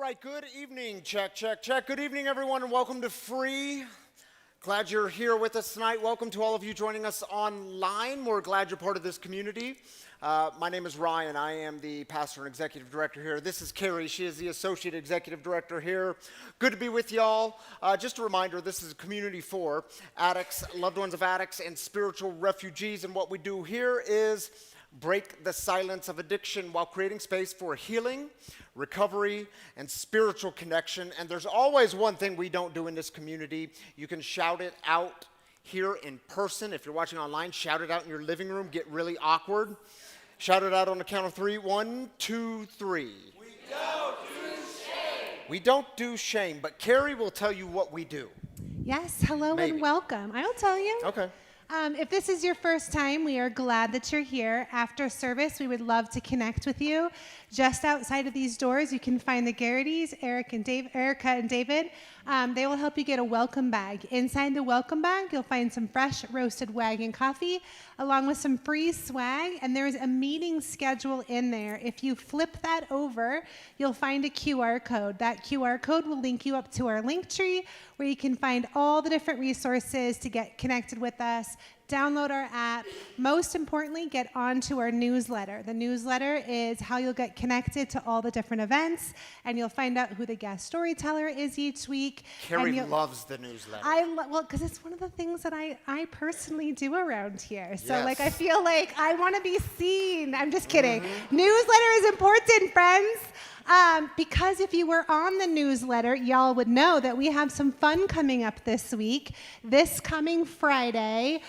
right, good evening. Check, check, check. Good evening, everyone, and welcome to Free. Glad you're here with us tonight. Welcome to all of you joining us online. We're glad you're part of this community. My name is Ryan. I am the pastor and executive director here. This is Carrie. She is the associate executive director here. Good to be with y'all. Just a reminder, this is a community for addicts, loved ones of addicts, and spiritual refugees. And what we do here is break the silence of addiction while creating space for healing, recovery, and spiritual connection. And there's always one thing we don't do in this community. You can shout it out here in person. If you're watching online, shout it out in your living room. Get really awkward. Shout it out on the count of three. 1, 2, 3. We don't do shame. We don't do shame, but Carrie will tell you what we do. Yes, hello Maybe. and welcome. I will tell you. Okay. If this is your first time, we are glad that you're here. After service, we would love to connect with you. Just outside of these doors, you can find the Garrity's, Erica and David. They will help you get a welcome bag. Inside the welcome bag, you'll find some fresh roasted wagon coffee, along with some free swag, and there's a meeting schedule in there. If you flip that over, you'll find a QR code. That QR code will link you up to our link tree, where you can find all the different resources to get connected with us, download our app. Most importantly, get onto our newsletter. The newsletter is how you'll get connected to all the different events, and you'll find out who the guest storyteller is each week. Carrie loves the newsletter. Well, because it's one of the things that I personally do around here. So, Yes. I feel like I want to be seen. I'm just kidding. Newsletter is important, friends. Because if you were on the newsletter, y'all would know that we have some fun coming up this week. This coming Friday,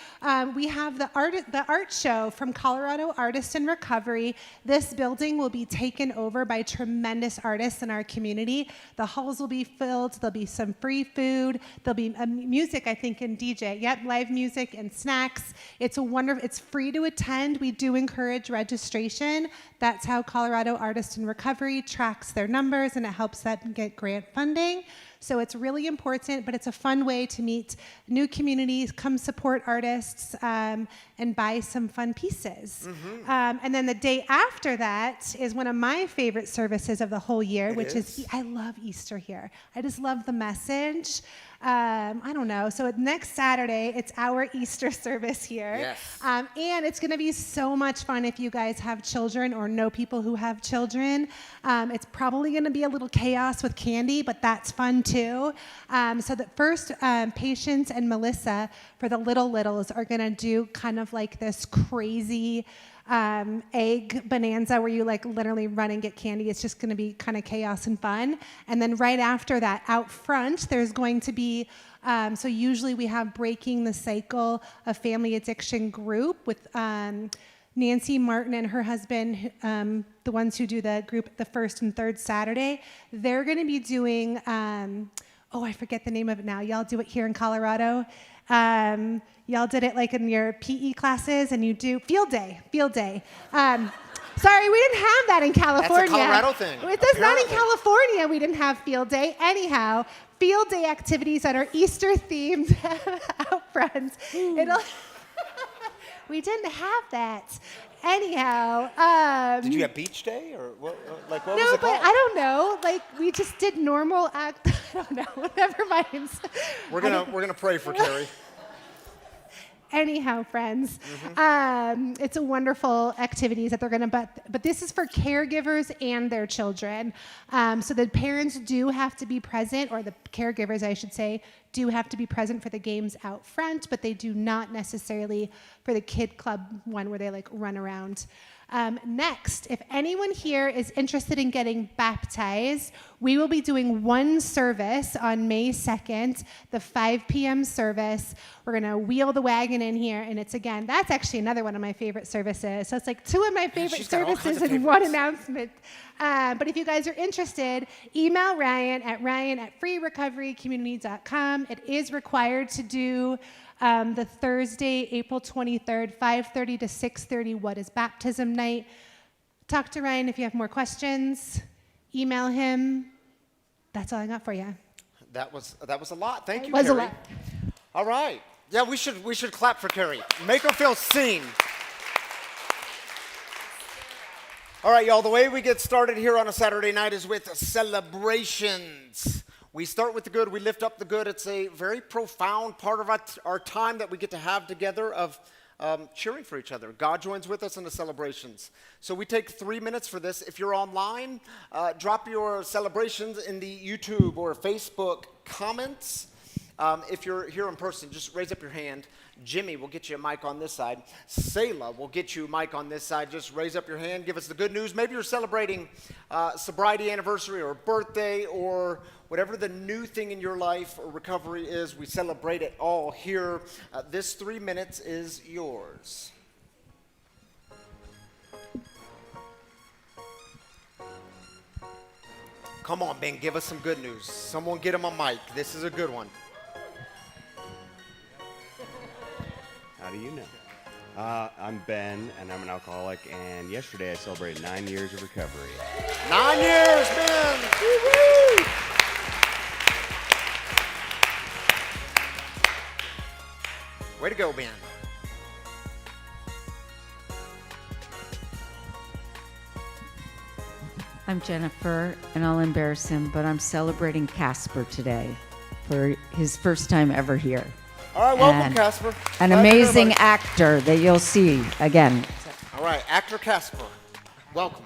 we have the art show from Colorado Artists in Recovery. This building will be taken over by tremendous artists in our community. The halls will be filled. There'll be some free food. There'll be music, I think, and DJ. Yep, live music and snacks. It's free to attend. We do encourage registration. That's how Colorado Artists in Recovery tracks their numbers, and it helps them get grant funding. So it's really important, but it's a fun way to meet new communities, come support artists, and buy some fun pieces. And then the day after that is one of my favorite services of the whole year, which is I love Easter here. I just love the message. I don't know. So next Saturday, it's our Easter service here. Yes. And it's going to be so much fun if you guys have children or know people who have children. It's probably going to be a little chaos with candy, but that's fun too. So that first, Patience and Melissa for the littles are going to do kind of like this crazy egg bonanza where you literally run and get candy. It's just going to be kind of chaos and fun. And then right after that, out front, there's going to be, so usually we have Breaking the Cycle, a family addiction group with Nancy Martin and her husband, the ones who do the group the first and third Saturday. They're going to be doing, I forget the name of it now. Y'all do it here in Colorado. Y'all did it in your PE classes, and you do field day. Sorry, we didn't have that in California. That's a Colorado thing. It does not in California. We didn't have field day. Anyhow, field day activities that are Easter themed out front. We didn't have that. Anyhow. Did you have beach day or what was it called? No, but I don't know. We just did normal act. I don't know. Never mind. We're gonna pray for Carrie. Anyhow, friends, it's a wonderful activities that they're going to, but this is for caregivers and their children. So the parents do have to be present, or the caregivers, I should say, do have to be present for the games out front, but they do not necessarily for the kid club one where they run around. Next, if anyone here is interested in getting baptized, we will be doing one service on May 2nd, the 5 p.m. service. We're going to wheel the wagon in here, and that's actually another one of my favorite services. So it's two of my favorite services in one announcement. But if you guys are interested, email Ryan at freerecoverycommunity.com. It is required to do the Thursday, April 23rd, 5:30 to 6:30, What is Baptism Night. Talk to Ryan if you have more questions. Email him. That's all I got for you. That was a lot. Thank you, Carrie. A lot. All right. Yeah, we should clap for Carrie. Make her feel seen. All right, y'all, the way we get started here on a Saturday night is with celebrations. We start with the good, we lift up the good. It's a very profound part of our time that we get to have together of cheering for each other. God joins with us in the celebrations. So we take 3 minutes for this. If you're online, drop your celebrations in the YouTube or Facebook comments. If you're here in person, just raise up your hand. Jimmy will get you a mic on this side. Selah will get you a mic on this side. Just raise up your hand. Give us the good news. Maybe you're celebrating sobriety anniversary or birthday or whatever the new thing in your life or recovery is. We celebrate it all here. This 3 minutes is yours. Come on, Ben, give us some good news. Someone get him a mic. This is a good one. How do you know? I'm Ben, and I'm an alcoholic, and yesterday I celebrated 9 years of recovery. 9 years, Ben! Woo-hoo! Way to go, Ben. I'm Jennifer, and I'll embarrass him, but I'm celebrating Casper today for his first time ever here. All right, welcome, And Casper. An Glad to hear amazing about it. actor that you'll see again. All right, actor Casper, welcome.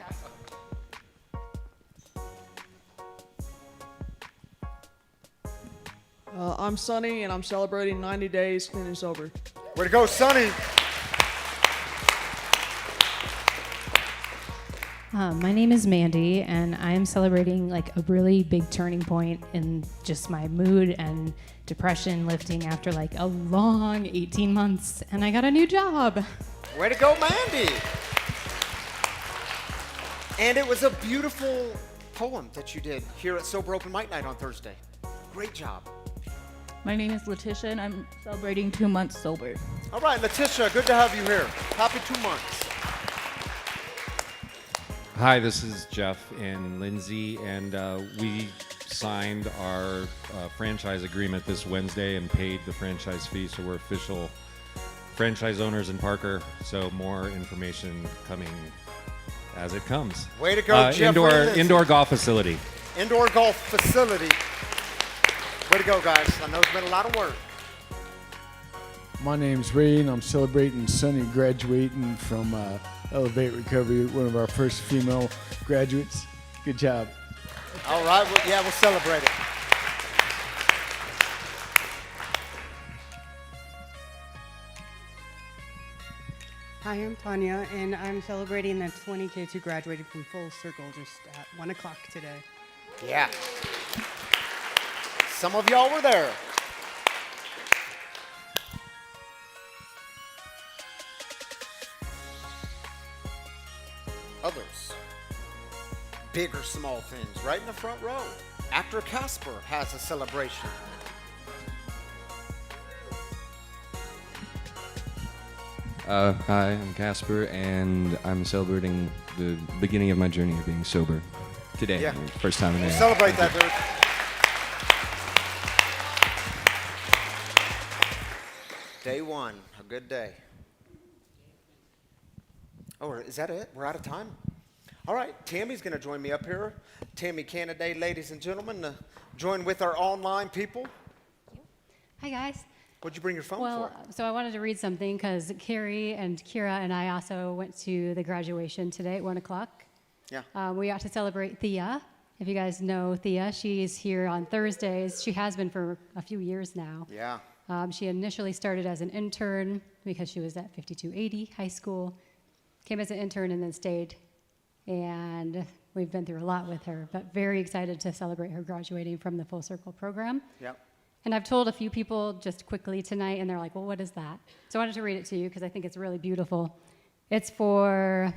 I'm Sonny, and I'm celebrating 90 days clean and sober. Way to go, Sonny. My name is Mandy, and I am celebrating like a really big turning point in just my mood and depression lifting after like a long 18 months, and I got a new job. Way to go, Mandy. And it was a beautiful poem that you did here at Sober Open Mic Night on Thursday. Great job. My name is Letitia, and I'm celebrating 2 months sober. All right, Letitia, good to have you here. Happy 2 months. Hi, this is Jeff and Lindsay, and we signed our franchise agreement this Wednesday and paid the franchise fee, so we're official franchise owners in Parker. So more information coming as it comes. Way to go, Jeff. Indoor golf facility. Indoor golf facility. Way to go, guys. I know it's been a lot of work. My name's Ray, and I'm celebrating Sonny graduating from Elevate Recovery, one of our first female graduates. Good job. All right, well, yeah, we'll celebrate it. Hi, I'm Tanya, and I'm celebrating the 20 kids who graduated from Full Circle just at 1 o'clock today. Yeah. Some of y'all were there. Others. Big or small things, right in the front row. Actor Casper has a celebration. Hi, I'm Casper, and I'm celebrating the beginning of my journey of being sober today. Yeah. First time in there. Celebrate that, dude. Day one, a good day. Oh, is that it? We're out of time? All right, Tammy's going to join me up here. Tammy Canaday, ladies and gentlemen, join with our online people. Hi, guys. What'd you bring your phone Well, for? so I wanted to read something because Carrie and Kira and I also went to the graduation today at 1 o'clock. Yeah. We got to celebrate Thea. If you guys know Thea, she's here on Thursdays. She has been for a few years now. Yeah. She initially started as an intern because she was at 5280 high school, came as an intern and then stayed. And we've been through a lot with her, but very excited to celebrate her graduating from the Full Circle program. Yep. And I've told a few people just quickly tonight, and they're like, well, what is that? So I wanted to read it to you because I think it's really beautiful. It's a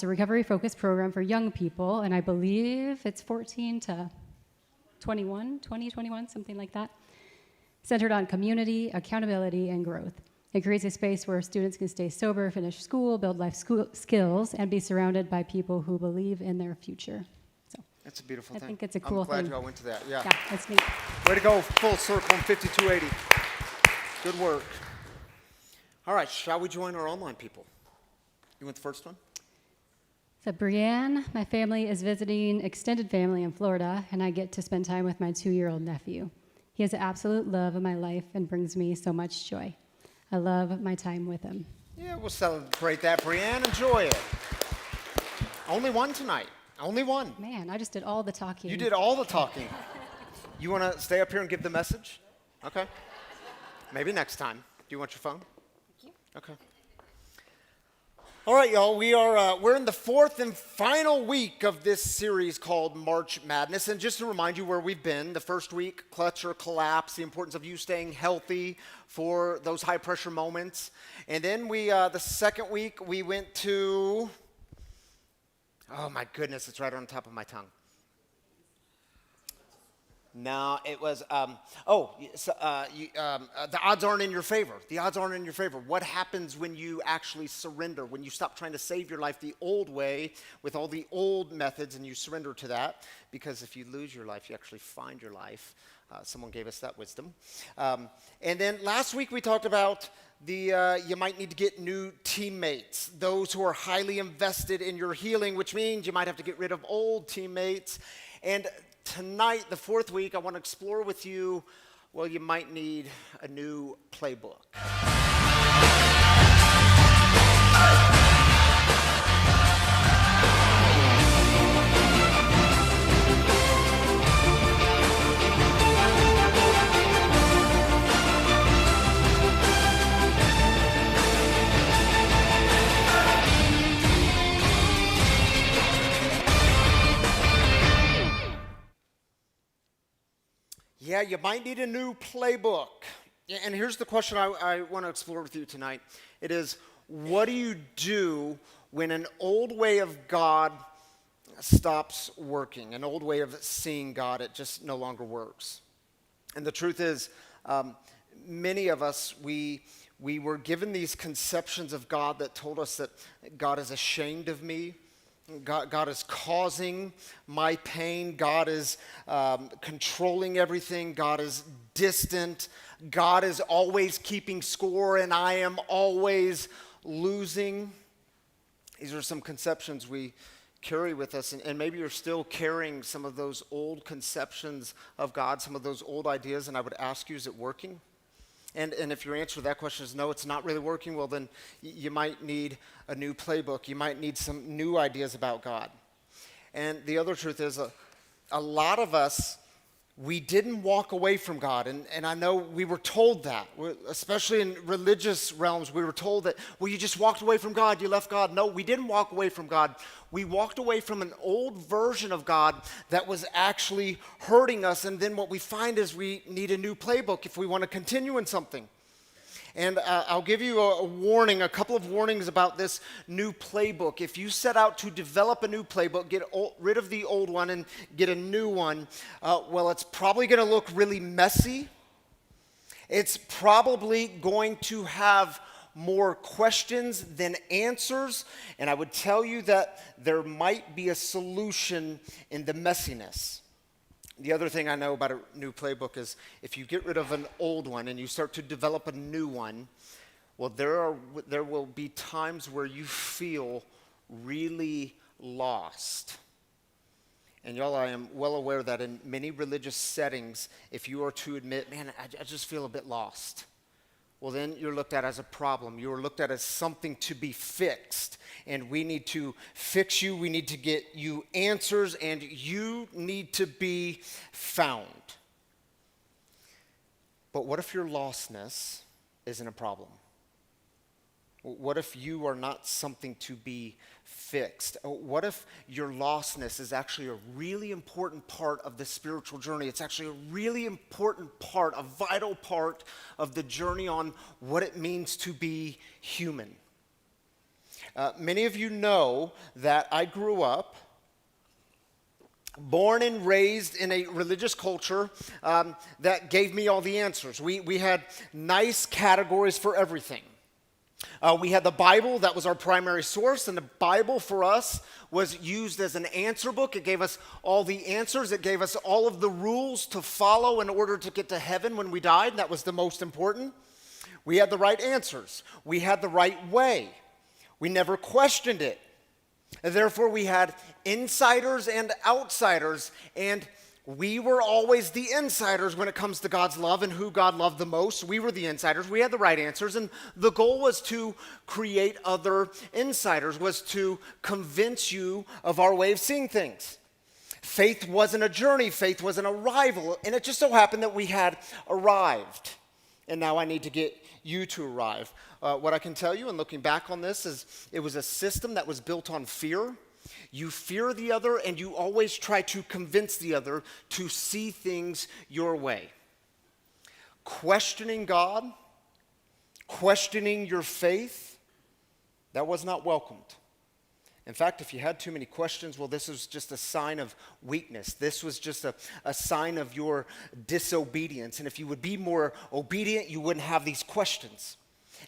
recovery-focused program for young people, and I believe it's 14 to 21, something like that, centered on community, accountability, and growth. It creates a space where students can stay sober, finish school, build life skills, and be surrounded by people who believe in their future. That's a beautiful thing. I think it's a cool I'm glad thing. you all went to that. Yeah. Yeah, that's neat. Way to go, Full Circle 5280. Good work. All right, shall we join our online people? You want the first one? So Brienne, my family is visiting extended family in Florida, and I get to spend time with my 2-year-old nephew. He is the absolute love of my life and brings me so much joy. I love my time with him. Yeah, we'll celebrate that, Brienne. Enjoy it. Only one tonight. Only one. Man, I just did all the talking. You did all the talking. You want to stay up here and give the message? Okay. Maybe next time. Do you want your phone? Thank you. Okay. All right, y'all. We're in the fourth and final week of this series called March Madness. And just to remind you where we've been, the first week, clutch or collapse, the importance of you staying healthy for those high pressure moments. And then the second week, we went to, oh my goodness, it's right on top of my tongue. No, it was, the odds aren't in your favor. The odds aren't in your favor. What happens when you actually surrender, when you stop trying to save your life the old way with all the old methods and you surrender to that? Because if you lose your life, you actually find your life. Someone gave us that wisdom. And then last week we talked about you might need to get new teammates, those who are highly invested in your healing, which means you might have to get rid of old teammates. And tonight, the fourth week, I want to explore with you, well, you might need a new playbook. Yeah, you might need a new playbook. And here's the question I want to explore with you tonight. It is, what do you do when an old way of God stops working? An old way of seeing God, it just no longer works. And the truth is, many of us, we were given these conceptions of God that told us that God is ashamed of me. God is causing my pain. God is controlling everything. God is distant. God is always keeping score, and I am always losing. These are some conceptions we carry with us, and maybe you're still carrying some of those old conceptions of God, some of those old ideas, and I would ask you, is it working? And if your answer to that question is no, it's not really working, well then you might need a new playbook. You might need some new ideas about God. And the other truth is a lot of us, we didn't walk away from God. And I know we were told that, especially in religious realms, we were told that, well, you just walked away from God, you left God. No, we didn't walk away from God. We walked away from an old version of God that was actually hurting us. And then what we find is we need a new playbook if we want to continue in something. And I'll give you a couple of warnings about this new playbook. If you set out to develop a new playbook, get rid of the old one and get a new one, well, it's probably going to look really messy. It's probably going to have more questions than answers. And I would tell you that there might be a solution in the messiness. The other thing I know about a new playbook is if you get rid of an old one and you start to develop a new one, well, there will be times where you feel really lost. And y'all, I am well aware that in many religious settings, if you are to admit, man, I just feel a bit lost, well, then you're looked at as a problem. You're looked at as something to be fixed. And we need to fix you. We need to get you answers. And you need to be found. But what if your lostness isn't a problem? What if you are not something to be fixed? What if your lostness is actually a really important part of the spiritual journey? It's actually a really important part, a vital part of the journey on what it means to be human. Many of you know that I grew up born and raised in a religious culture that gave me all the answers. We had nice categories for everything. We had the Bible, that was our primary source, and the Bible for us was used as an answer book. It gave us all the answers. It gave us all of the rules to follow in order to get to heaven when we died, and that was the most important. We had the right answers. We had the right way. We never questioned it. And therefore, we had insiders and outsiders, and we were always the insiders when it comes to God's love and who God loved the most. We were the insiders. We had the right answers, and the goal was to create other insiders, was to convince you of our way of seeing things. Faith wasn't a journey. Faith was an arrival, and it just so happened that we had arrived. And now I need to get you to arrive. What I can tell you, and looking back on this, is it was a system that was built on fear. You fear the other, and you always try to convince the other to see things your way. Questioning God, questioning your faith, that was not welcomed. In fact, if you had too many questions, well, this was just a sign of weakness. This was just a sign of your disobedience. And if you would be more obedient, you wouldn't have these questions.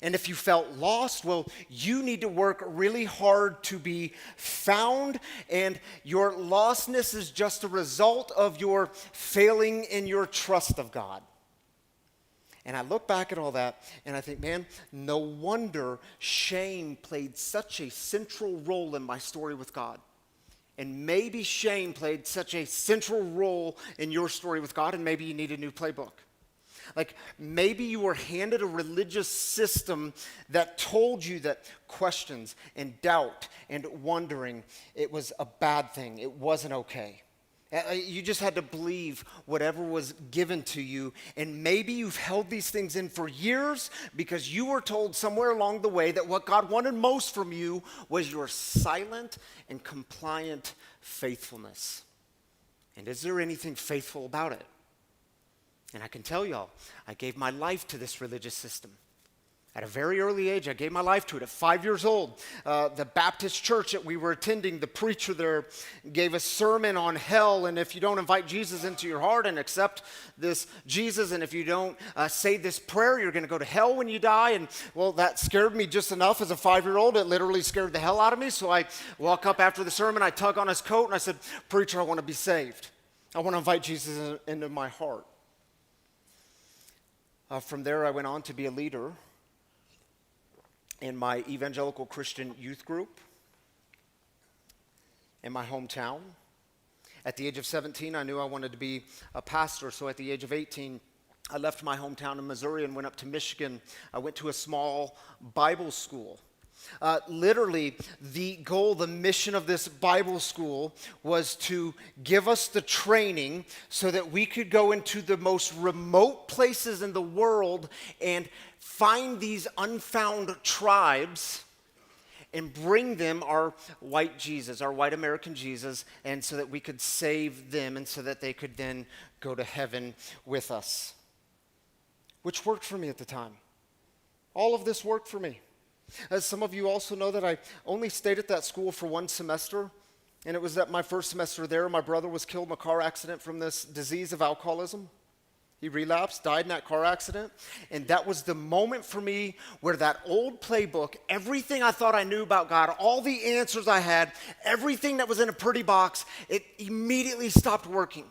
And if you felt lost, well, you need to work really hard to be found. And your lostness is just a result of your failing in your trust of God. And I look back at all that, and I think, man, no wonder shame played such a central role in my story with God. And maybe shame played such a central role in your story with God, and maybe you need a new playbook. Like, maybe you were handed a religious system that told you that questions and doubt and wondering, it was a bad thing. It wasn't okay. You just had to believe whatever was given to you, and maybe you've held these things in for years because you were told somewhere along the way that what God wanted most from you was your silent and compliant faithfulness. And is there anything faithful about it? And I can tell y'all, I gave my life to this religious system. At a very early age, I gave my life to it. At 5 years old, the Baptist church that we were attending, the preacher there gave a sermon on hell, and if you don't invite Jesus into your heart and accept this Jesus, and if you don't say this prayer, you're going to go to hell when you die. And, well, that scared me just enough as a 5-year-old. It literally scared the hell out of me. So I walk up after the sermon, I tug on his coat, and I said, "Preacher, I want to be saved. I want to invite Jesus into my heart." From there, I went on to be a leader in my evangelical Christian youth group in my hometown. At the age of 17, I knew I wanted to be a pastor, so at the age of 18, I left my hometown in Missouri and went up to Michigan. I went to a small Bible school. Literally, the goal, the mission of this Bible school was to give us the training so that we could go into the most remote places in the world and find these unfound tribes and bring them our white Jesus, our white American Jesus, and so that we could save them and so that they could then go to heaven with us, which worked for me at the time. All of this worked for me. As some of you also know that I only stayed at that school for one semester, and it was that my first semester there, my brother was killed in a car accident from this disease of alcoholism. He relapsed, died in that car accident, and that was the moment for me where that old playbook, everything I thought I knew about God, all the answers I had, everything that was in a pretty box, it immediately stopped working.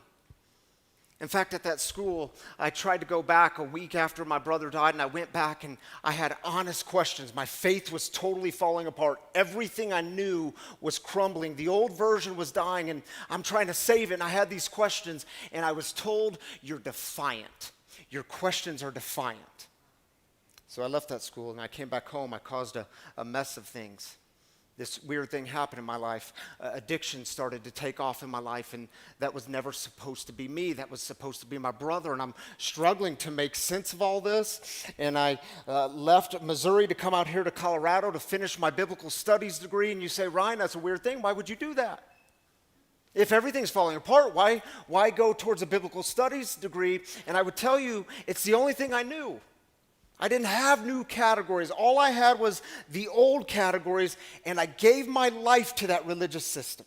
In fact, at that school, I tried to go back a week after my brother died, and I went back and I had honest questions. My faith was totally falling apart. Everything I knew was crumbling. The old version was dying, and I'm trying to save it, and I had these questions, and I was told, "You're defiant. Your questions are defiant." So I left that school, and I came back home. I caused a mess of things. This weird thing happened in my life. Addiction started to take off in my life, and that was never supposed to be me. That was supposed to be my brother, and I'm struggling to make sense of all this. And I left Missouri to come out here to Colorado to finish my biblical studies degree. And you say, "Ryan, that's a weird thing. Why would you do that? If everything's falling apart, why go towards a biblical studies degree?" And I would tell you, it's the only thing I knew. I didn't have new categories. All I had was the old categories, and I gave my life to that religious system.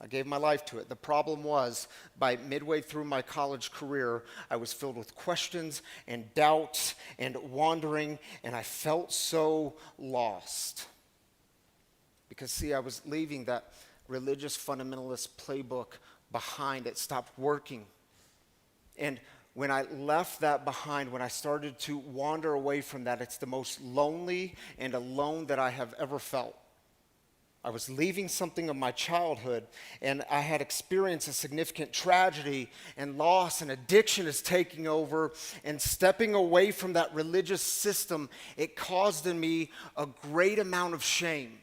I gave my life to it. The problem was, by midway through my college career, I was filled with questions and doubts and wandering, and I felt so lost. Because, see, I was leaving that religious fundamentalist playbook behind. It stopped working. And when I left that behind, when I started to wander away from that, it's the most lonely and alone that I have ever felt. I was leaving something of my childhood, and I had experienced a significant tragedy and loss, and addiction is taking over, and stepping away from that religious system, it caused in me a great amount of shame.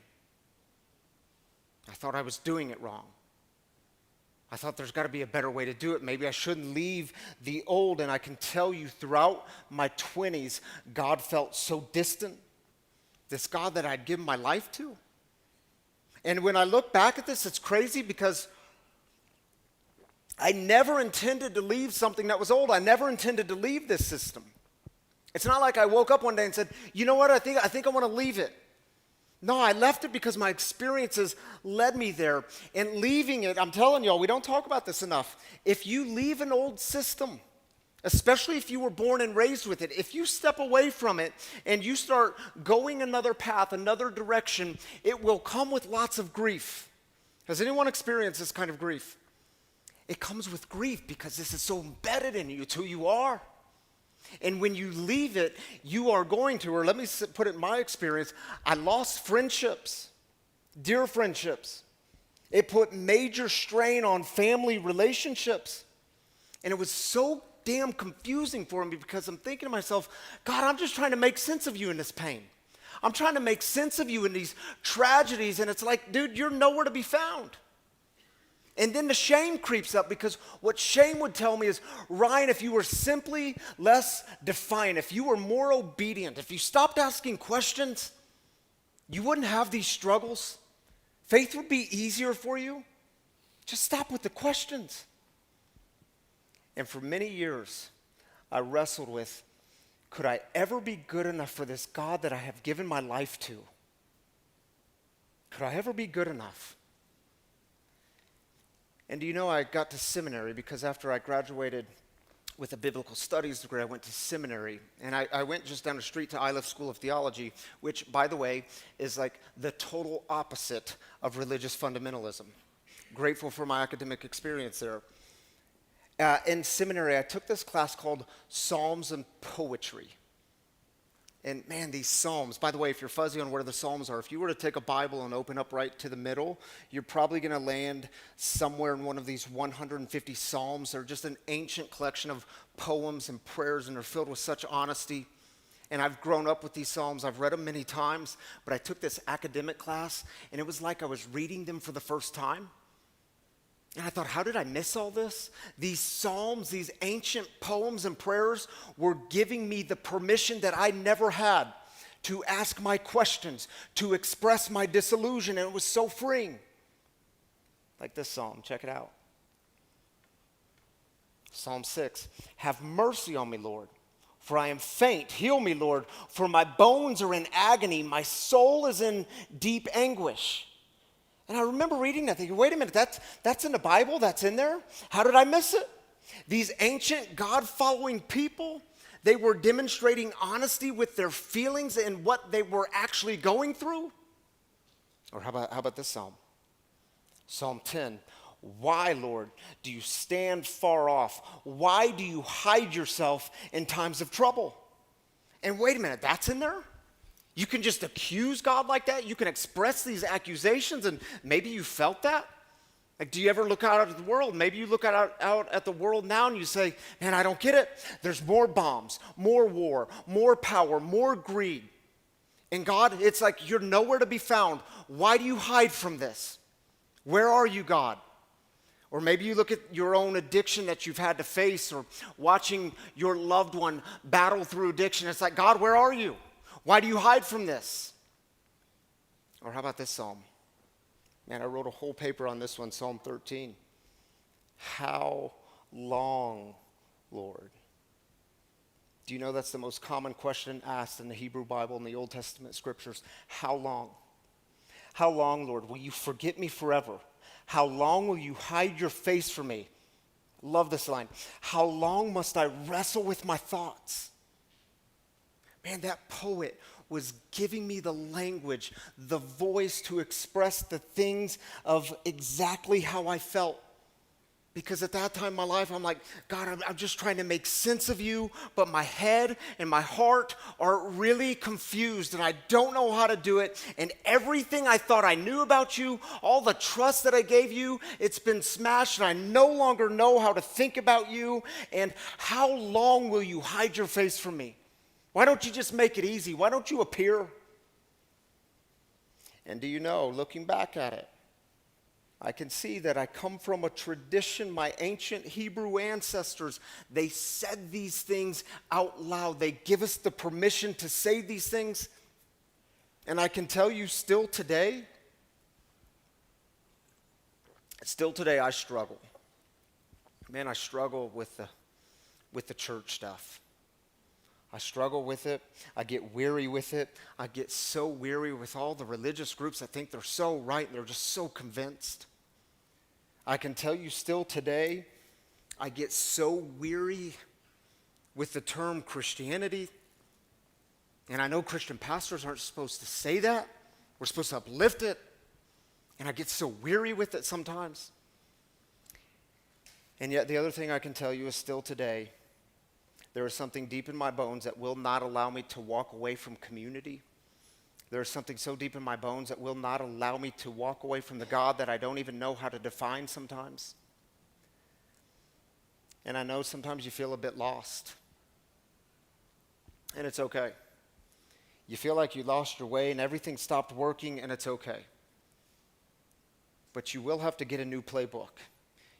I thought I was doing it wrong. I thought there's got to be a better way to do it. Maybe I shouldn't leave the old, and I can tell you throughout my 20s, God felt so distant. This God that I'd given my life to. And when I look back at this, it's crazy because I never intended to leave something that was old. I never intended to leave this system. It's not like I woke up one day and said, you know what, I think I want to leave it. No, I left it because my experiences led me there. And leaving it, I'm telling y'all, we don't talk about this enough. If you leave an old system, especially if you were born and raised with it, if you step away from it and you start going another path, another direction, it will come with lots of grief. Has anyone experienced this kind of grief? It comes with grief because this is so embedded in you. It's who you are. And when you leave it, you are going to, or let me put it in my experience, I lost friendships, dear friendships. It put major strain on family relationships. And it was so damn confusing for me because I'm thinking to myself, God, I'm just trying to make sense of you in this pain. I'm trying to make sense of you in these tragedies, and it's like, dude, you're nowhere to be found. And then the shame creeps up because what shame would tell me is, Ryan, if you were simply less defiant, if you were more obedient, if you stopped asking questions, you wouldn't have these struggles. Faith would be easier for you. Just stop with the questions. And for many years, I wrestled with, could I ever be good enough for this God that I have given my life to? Could I ever be good enough? And do you know, I got to seminary because after I graduated with a biblical studies degree, I went to seminary. And I went just down the street to Iliff School of Theology, which, by the way, is like the total opposite of religious fundamentalism. Grateful for my academic experience there. In seminary, I took this class called Psalms and Poetry. And man, these Psalms, by the way, if you're fuzzy on where the Psalms are, if you were to take a Bible and open up right to the middle, you're probably going to land somewhere in one of these 150 Psalms. They're just an ancient collection of poems and prayers, and they're filled with such honesty. And I've grown up with these Psalms. I've read them many times, but I took this academic class, and it was like I was reading them for the first time. And I thought, how did I miss all this? These Psalms, these ancient poems and prayers were giving me the permission that I never had to ask my questions, to express my disillusion, and it was so freeing. Like this psalm, check it out. Psalm 6, have mercy on me, Lord, for I am faint. Heal me, Lord, for my bones are in agony. My soul is in deep anguish. And I remember reading that, thinking, wait a minute, that's in the Bible? That's in there? How did I miss it? These ancient God-following people, they were demonstrating honesty with their feelings and what they were actually going through. Or how about this psalm? Psalm 10, why, Lord, do you stand far off? Why do you hide yourself in times of trouble? And wait a minute, that's in there? You can just accuse God like that? You can express these accusations, and maybe you felt that? Like, do you ever look out at the world? Maybe you look out at the world now and you say, man, I don't get it. There's more bombs, more war, more power, more greed. And God, it's like you're nowhere to be found. Why do you hide from this? Where are you, God? Or maybe you look at your own addiction that you've had to face, or watching your loved one battle through addiction. It's like, God, where are you? Why do you hide from this? Or how about this psalm? Man, I wrote a whole paper on this one, Psalm 13. How long, Lord? Do you know that's the most common question asked in the Hebrew Bible and the Old Testament scriptures? How long? How long, Lord? Will you forget me forever? How long will you hide your face from me? Love this line. How long must I wrestle with my thoughts? Man, that poet was giving me the language, the voice to express the things of exactly how I felt. Because at that time in my life, I'm like, God, I'm just trying to make sense of you, but my head and my heart are really confused, and I don't know how to do it. And everything I thought I knew about you, all the trust that I gave you, it's been smashed, and I no longer know how to think about you. And how long will you hide your face from me? Why don't you just make it easy? Why don't you appear? And do you know, looking back at it, I can see that I come from a tradition. My ancient Hebrew ancestors, they said these things out loud. They give us the permission to say these things. And I can tell you still today I struggle. Man, I struggle with the church stuff. I struggle with it. I get weary with it. I get so weary with all the religious groups that think they're so right and they're just so convinced. I can tell you still today, I get so weary with the term Christianity. And I know Christian pastors aren't supposed to say that. We're supposed to uplift it. And I get so weary with it sometimes. And yet the other thing I can tell you is still today, there is something deep in my bones that will not allow me to walk away from community. There is something so deep in my bones that will not allow me to walk away from the God that I don't even know how to define sometimes. And I know sometimes you feel a bit lost. And it's okay. You feel like you lost your way and everything stopped working, and it's okay. But you will have to get a new playbook.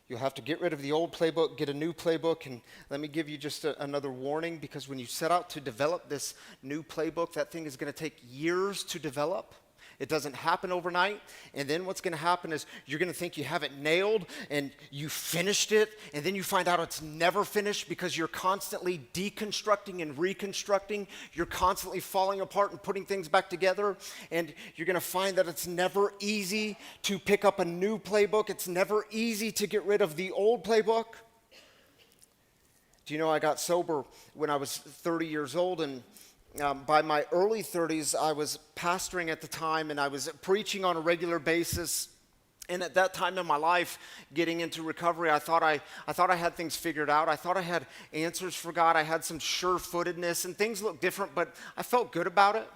You'll have to get rid of the old playbook, get a new playbook, and let me give you just another warning, because when you set out to develop this new playbook, that thing is going to take years to develop. It doesn't happen overnight, and then what's going to happen is you're going to think you have it nailed, and you finished it, and then you find out it's never finished because you're constantly deconstructing and reconstructing. You're constantly falling apart and putting things back together, and you're going to find that it's never easy to pick up a new playbook. It's never easy to get rid of the old playbook. Do you know I got sober when I was 30 years old, and by my early 30s, I was pastoring at the time, and I was preaching on a regular basis. And at that time in my life, getting into recovery, I thought I had things figured out. I thought I had answers for God. I had some sure-footedness, and things looked different, but I felt good about it.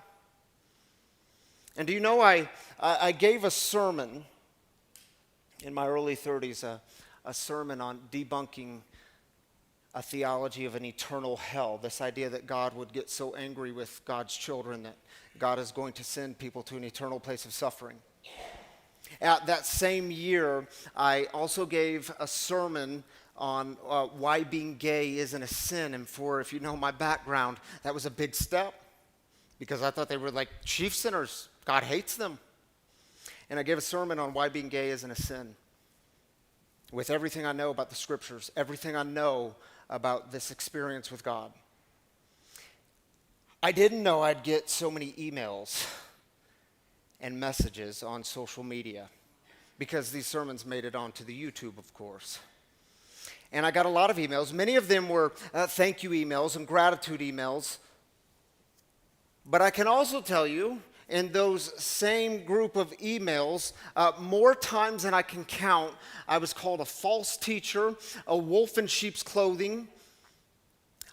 And do you know, I gave a sermon in my early 30s, a sermon on debunking a theology of an eternal hell, this idea that God would get so angry with God's children that God is going to send people to an eternal place of suffering. At that same year, I also gave a sermon on why being gay isn't a sin. And if you know my background, that was a big step, because I thought they were like chief sinners. God hates them. And I gave a sermon on why being gay isn't a sin, with everything I know about the scriptures, everything I know about this experience with God. I didn't know I'd get so many emails and messages on social media, because these sermons made it onto the YouTube, of course. And I got a lot of emails. Many of them were thank you emails and gratitude emails. But I can also tell you, in those same group of emails, more times than I can count, I was called a false teacher, a wolf in sheep's clothing.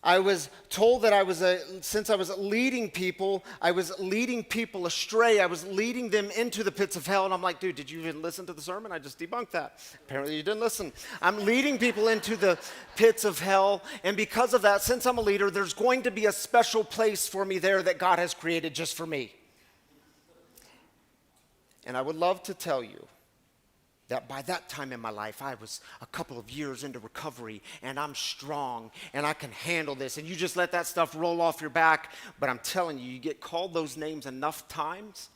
I was told that since I was leading people, I was leading people astray. I was leading them into the pits of hell. And I'm like, dude, did you even listen to the sermon? I just debunked that. Apparently you didn't listen. I'm leading people into the pits of hell. And because of that, since I'm a leader, there's going to be a special place for me there that God has created just for me. And I would love to tell you that by that time in my life, I was a couple of years into recovery, and I'm strong, and I can handle this, and you just let that stuff roll off your back. But I'm telling you, you get called those names enough times,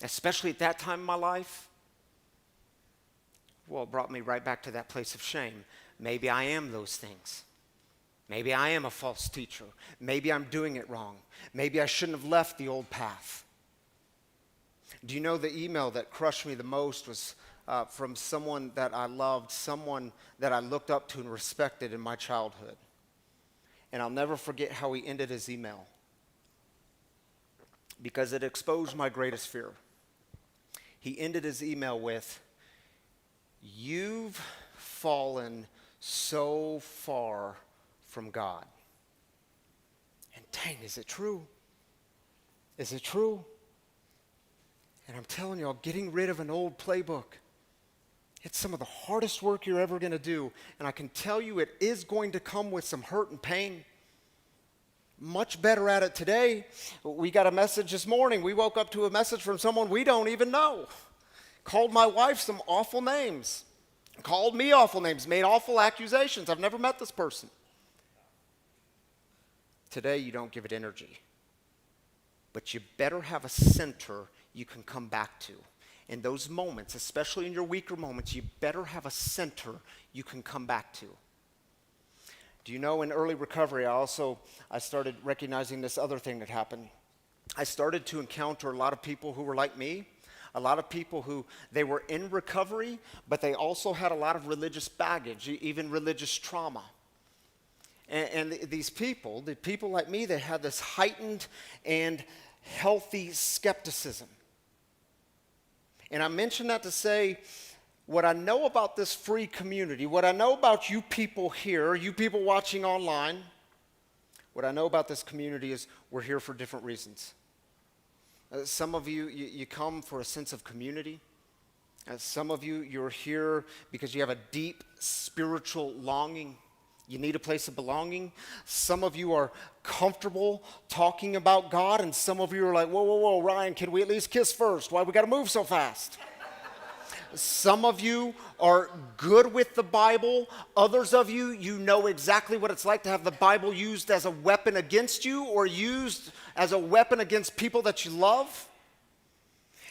especially at that time in my life, well, it brought me right back to that place of shame. Maybe I am those things. Maybe I am a false teacher. Maybe I'm doing it wrong. Maybe I shouldn't have left the old path. Do you know the email that crushed me the most was from someone that I loved, someone that I looked up to and respected in my childhood? And I'll never forget how he ended his email, because it exposed my greatest fear. He ended his email with, "You've fallen so far from God. And dang, is it true? Is it true? And I'm telling y'all, getting rid of an old playbook, it's some of the hardest work you're ever going to do. And I can tell you it is going to come with some hurt and pain. Much better at it today. We got a message this morning. We woke up to a message from someone we don't even know. Called my wife some awful names. Called me awful names. Made awful accusations. I've never met this person. Today you don't give it energy. But you better have a center you can come back to. In those moments, especially in your weaker moments, you better have a center you can come back to. Do you know, in early recovery, I started recognizing this other thing that happened. I started to encounter a lot of people who were like me, a lot of people who, they were in recovery, but they also had a lot of religious baggage, even religious trauma. And these people, the people like me, they had this heightened and healthy skepticism. And I mention that to say, what I know about this free community, what I know about you people here, you people watching online, what I know about this community is we're here for different reasons. Some of you come for a sense of community. Some of you're here because you have a deep spiritual longing. You need a place of belonging. Some of you are comfortable talking about God, and some of you are like, whoa, Ryan, can we at least kiss first? Why we got to move so fast? Some of you are good with the Bible. Others of you, you know exactly what it's like to have the Bible used as a weapon against you or used as a weapon against people that you love.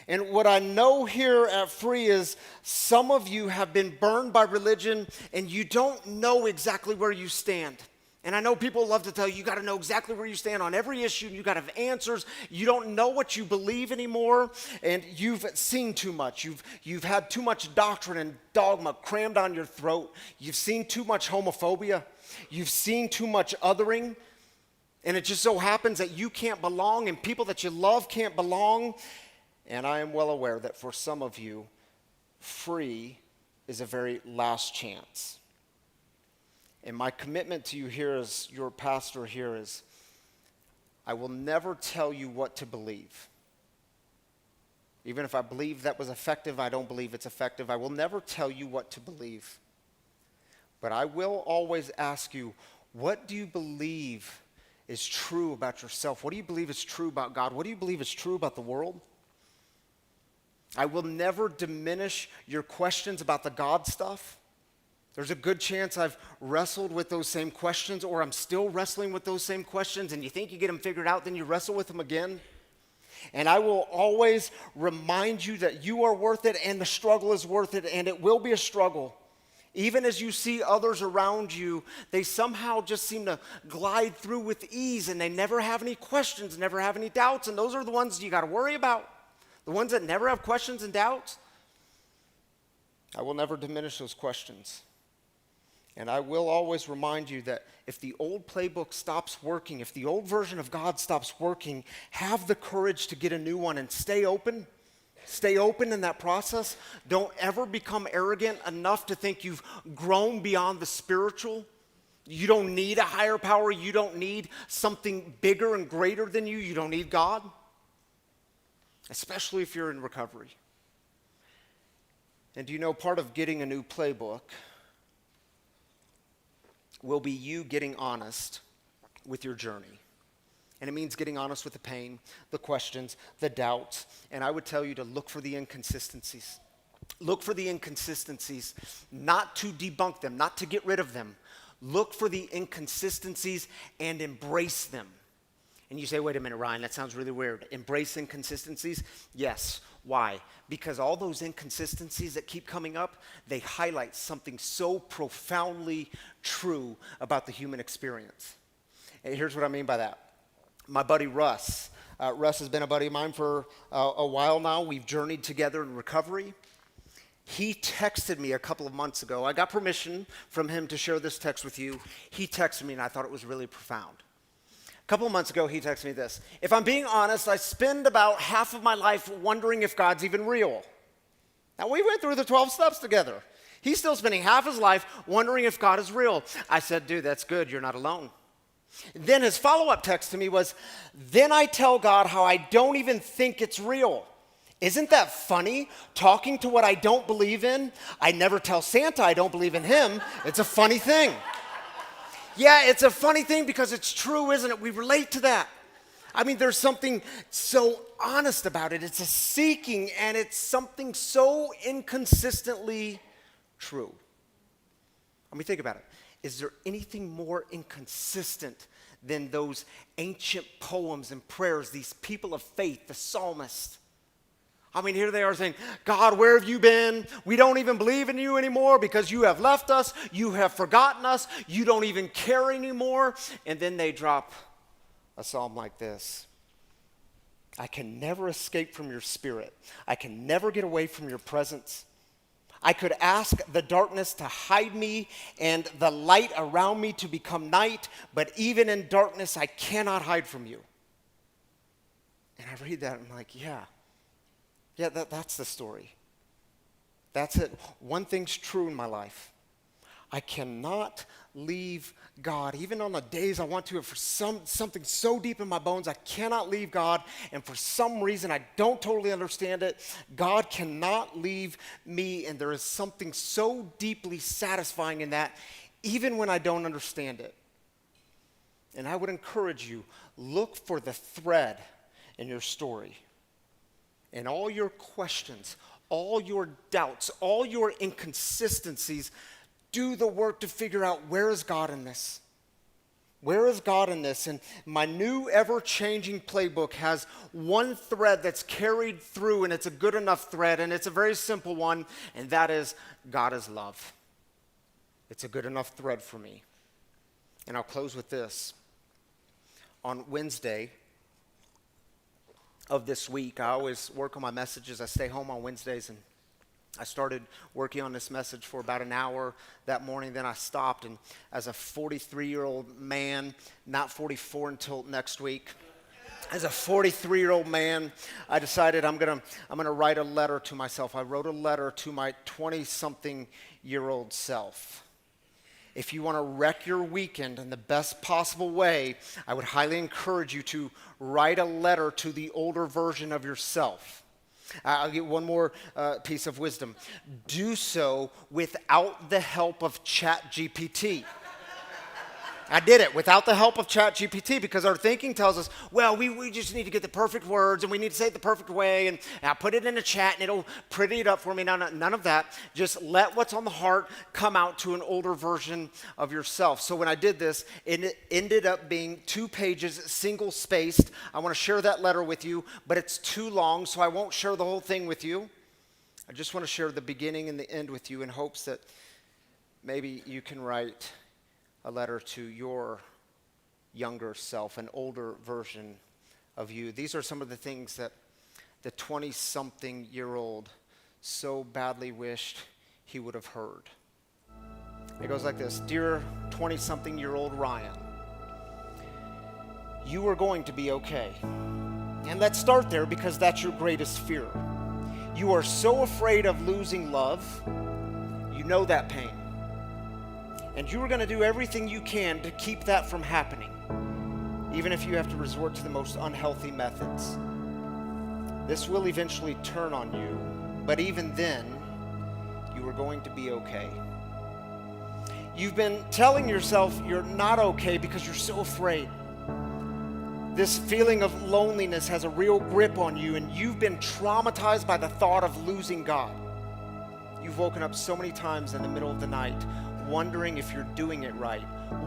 And what I know here at Free is some of you have been burned by religion and you don't know exactly where you stand. And I know people love to tell you, you got to know exactly where you stand on every issue. You got to have answers. You don't know what you believe anymore, and you've seen too much. You've had too much doctrine and dogma crammed on your throat. You've seen too much homophobia. You've seen too much othering. And it just so happens that you can't belong and people that you love can't belong. And I am well aware that for some of you, Free is a very last chance. And my commitment to you here as your pastor here is, I will never tell you what to believe. Even if I believe that was effective, I don't believe it's effective. I will never tell you what to believe. But I will always ask you, what do you believe is true about yourself? What do you believe is true about God? What do you believe is true about the world? I will never diminish your questions about the God stuff. There's a good chance I've wrestled with those same questions, or I'm still wrestling with those same questions, and you think you get them figured out, then you wrestle with them again. And I will always remind you that you are worth it, and the struggle is worth it, and it will be a struggle. Even as you see others around you, they somehow just seem to glide through with ease, and they never have any questions, never have any doubts, and those are the ones you got to worry about. The ones that never have questions and doubts. I will never diminish those questions. And I will always remind you that if the old playbook stops working, if the old version of God stops working, have the courage to get a new one and stay open. Stay open in that process. Don't ever become arrogant enough to think you've grown beyond the spiritual. You don't need a higher power. You don't need something bigger and greater than you. You don't need God, especially if you're in recovery. And do you know, part of getting a new playbook will be you getting honest with your journey. And it means getting honest with the pain, the questions, the doubts. And I would tell you to look for the inconsistencies. Look for the inconsistencies, not to debunk them, not to get rid of them. Look for the inconsistencies and embrace them. And you say, wait a minute, Ryan, that sounds really weird. Embrace inconsistencies? Yes. Why? Because all those inconsistencies that keep coming up, they highlight something so profoundly true about the human experience. And here's what I mean by that. My buddy Russ. Russ has been a buddy of mine for a while now. We've journeyed together in recovery. He texted me a couple of months ago. I got permission from him to share this text with you. He texted me, and I thought it was really profound. A couple of months ago, he texted me this. If I'm being honest, I spend about half of my life wondering if God's even real. Now, we went through the 12 steps together. He's still spending half his life wondering if God is real. I said, dude, that's good. You're not alone. Then his follow-up text to me was, then I tell God how I don't even think it's real. Isn't that funny? Talking to what I don't believe in. I never tell Santa I don't believe in him. It's a funny thing. Yeah, it's a funny thing because it's true, isn't it? We relate to that. I mean, there's something so honest about it. It's a seeking, and it's something so inconsistently true. I mean, think about it. Is there anything more inconsistent than those ancient poems and prayers, these people of faith, the psalmist? I mean, here they are saying, God, where have you been? We don't even believe in you anymore because you have left us. You have forgotten us. You don't even care anymore. And then they drop a psalm like this. I can never escape from your spirit. I can never get away from your presence. I could ask the darkness to hide me and the light around me to become night, but even in darkness, I cannot hide from you. And I read that and I'm like, yeah, that's the story. That's it. One thing's true in my life. I cannot leave God. Even on the days I want to, for something so deep in my bones, I cannot leave God. And for some reason, I don't totally understand it. God cannot leave me. And there is something so deeply satisfying in that, even when I don't understand it. And I would encourage you, look for the thread in your story. And all your questions, all your doubts, all your inconsistencies, do the work to figure out, where is God in this? Where is God in this? And my new ever-changing playbook has one thread that's carried through, and it's a good enough thread, and it's a very simple one, and that is, God is love. It's a good enough thread for me. And I'll close with this. On Wednesday of this week, I always work on my messages. I stay home on Wednesdays, and I started working on this message for about an hour that morning. Then I stopped, and as a 43-year-old man, not 44 until next week, as a 43-year-old man, I decided I'm gonna write a letter to myself. I wrote a letter to my 20-something-year-old self. If you want to wreck your weekend in the best possible way, I would highly encourage you to write a letter to the older version of yourself. I'll get one more piece of wisdom. Do so without the help of ChatGPT. I did it without the help of ChatGPT because our thinking tells us, well, we just need to get the perfect words and we need to say it the perfect way, and I'll put it in a chat and it'll pretty it up for me. No, none of that. Just let what's on the heart come out to an older version of yourself. So when I did this, it ended up being 2 pages, single-spaced. I want to share that letter with you, but it's too long, so I won't share the whole thing with you. I just want to share the beginning and the end with you in hopes that maybe you can write a letter to your younger self, an older version of you. These are some of the things that the 20-something-year-old so badly wished he would have heard. It goes like this. Dear 20-something-year-old Ryan, you are going to be okay. And let's start there because that's your greatest fear. You are so afraid of losing love. You know that pain. And you are going to do everything you can to keep that from happening, even if you have to resort to the most unhealthy methods. This will eventually turn on you, but even then, you are going to be okay. You've been telling yourself you're not okay because you're so afraid. This feeling of loneliness has a real grip on you, and you've been traumatized by the thought of losing God. You've woken up so many times in the middle of the night wondering if you're doing it right,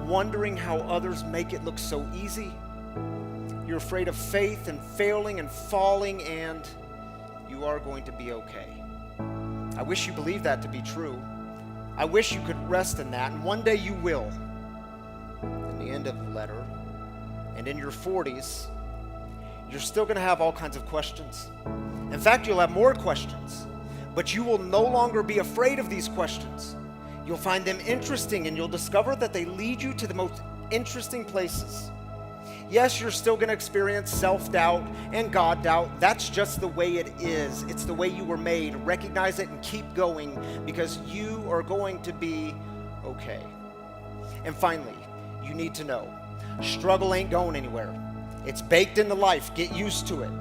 wondering how others make it look so easy. You're afraid of faith and failing and falling, and you are going to be okay. I wish you believed that to be true. I wish you could rest in that, and one day you will. In the end of the letter, and in your 40s, you're still going to have all kinds of questions. In fact, you'll have more questions, but you will no longer be afraid of these questions. You'll find them interesting, and you'll discover that they lead you to the most interesting places. Yes, you're still going to experience self-doubt and God-doubt. That's just the way it is. It's the way you were made. Recognize it and keep going because you are going to be okay. And finally, you need to know, struggle ain't going anywhere. It's baked into life. Get used to it.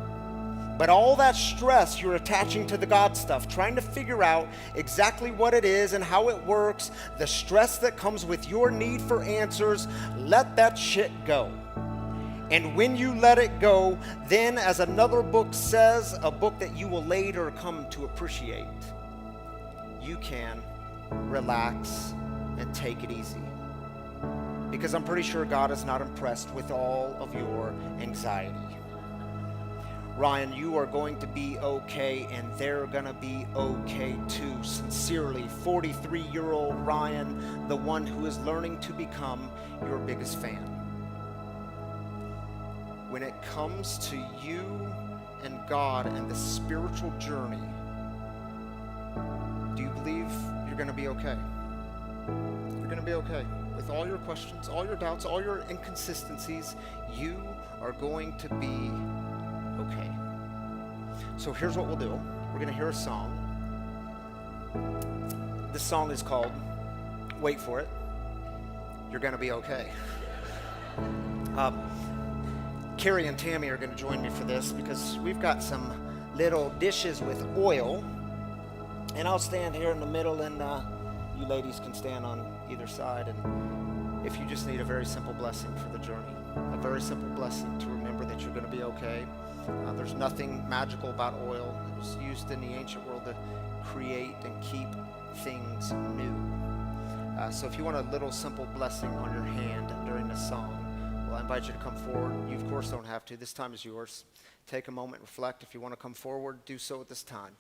But all that stress you're attaching to the God stuff, trying to figure out exactly what it is and how it works, the stress that comes with your need for answers, let that shit go. And when you let it go, then as another book says, a book that you will later come to appreciate, you can relax and take it easy. Because I'm pretty sure God is not impressed with all of your anxiety. Ryan, you are going to be okay, and they're going to be okay too. Sincerely, 43-year-old Ryan, the one who is learning to become your biggest fan. When it comes to you and God and the spiritual journey, do you believe you're going to be okay? You're going to be okay. With all your questions, all your doubts, all your inconsistencies, you are going to be okay. So here's what we'll do. We're going to hear a song. This song is called, wait for it, You're Going to Be Okay. Carrie and Tammy are going to join me for this because we've got some little dishes with oil. And I'll stand here in the middle and you ladies can stand on either side. And if you just need a very simple blessing for the journey, a very simple blessing to remember that you're going to be okay. There's nothing magical about oil. It was used in the ancient world to create and keep things new. So if you want a little simple blessing on your hand during the song, well, I invite you to come forward. You, of course, don't have to. This time is yours. Take a moment, reflect. If you want to come forward, do so at this time.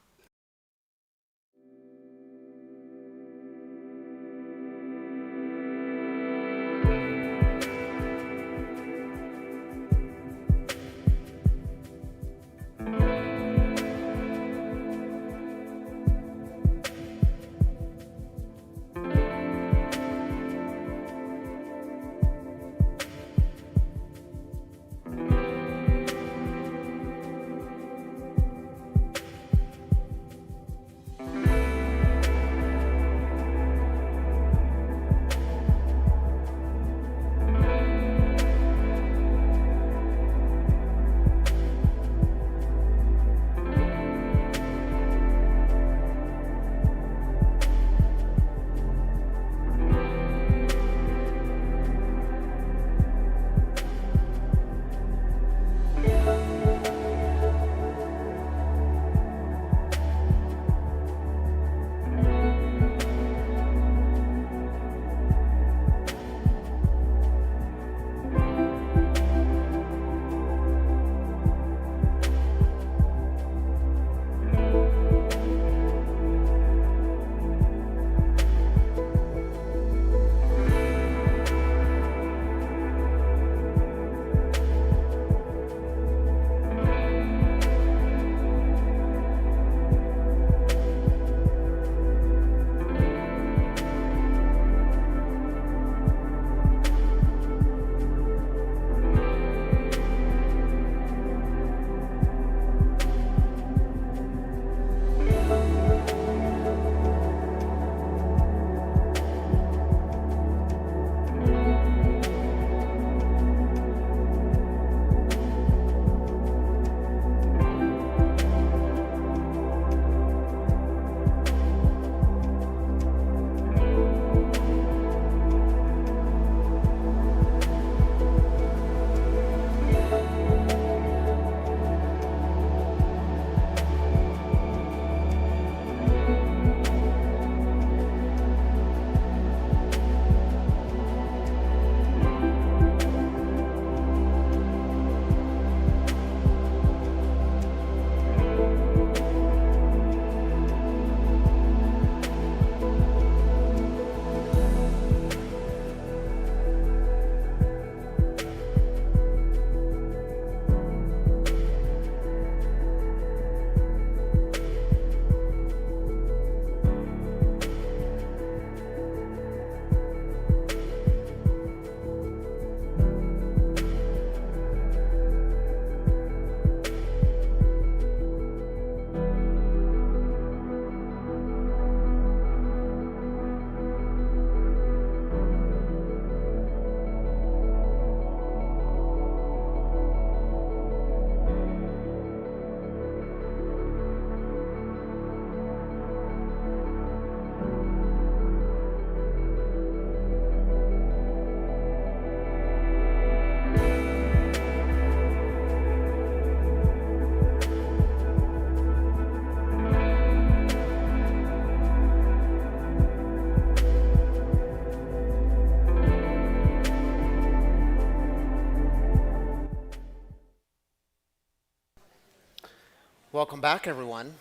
Welcome back, everyone.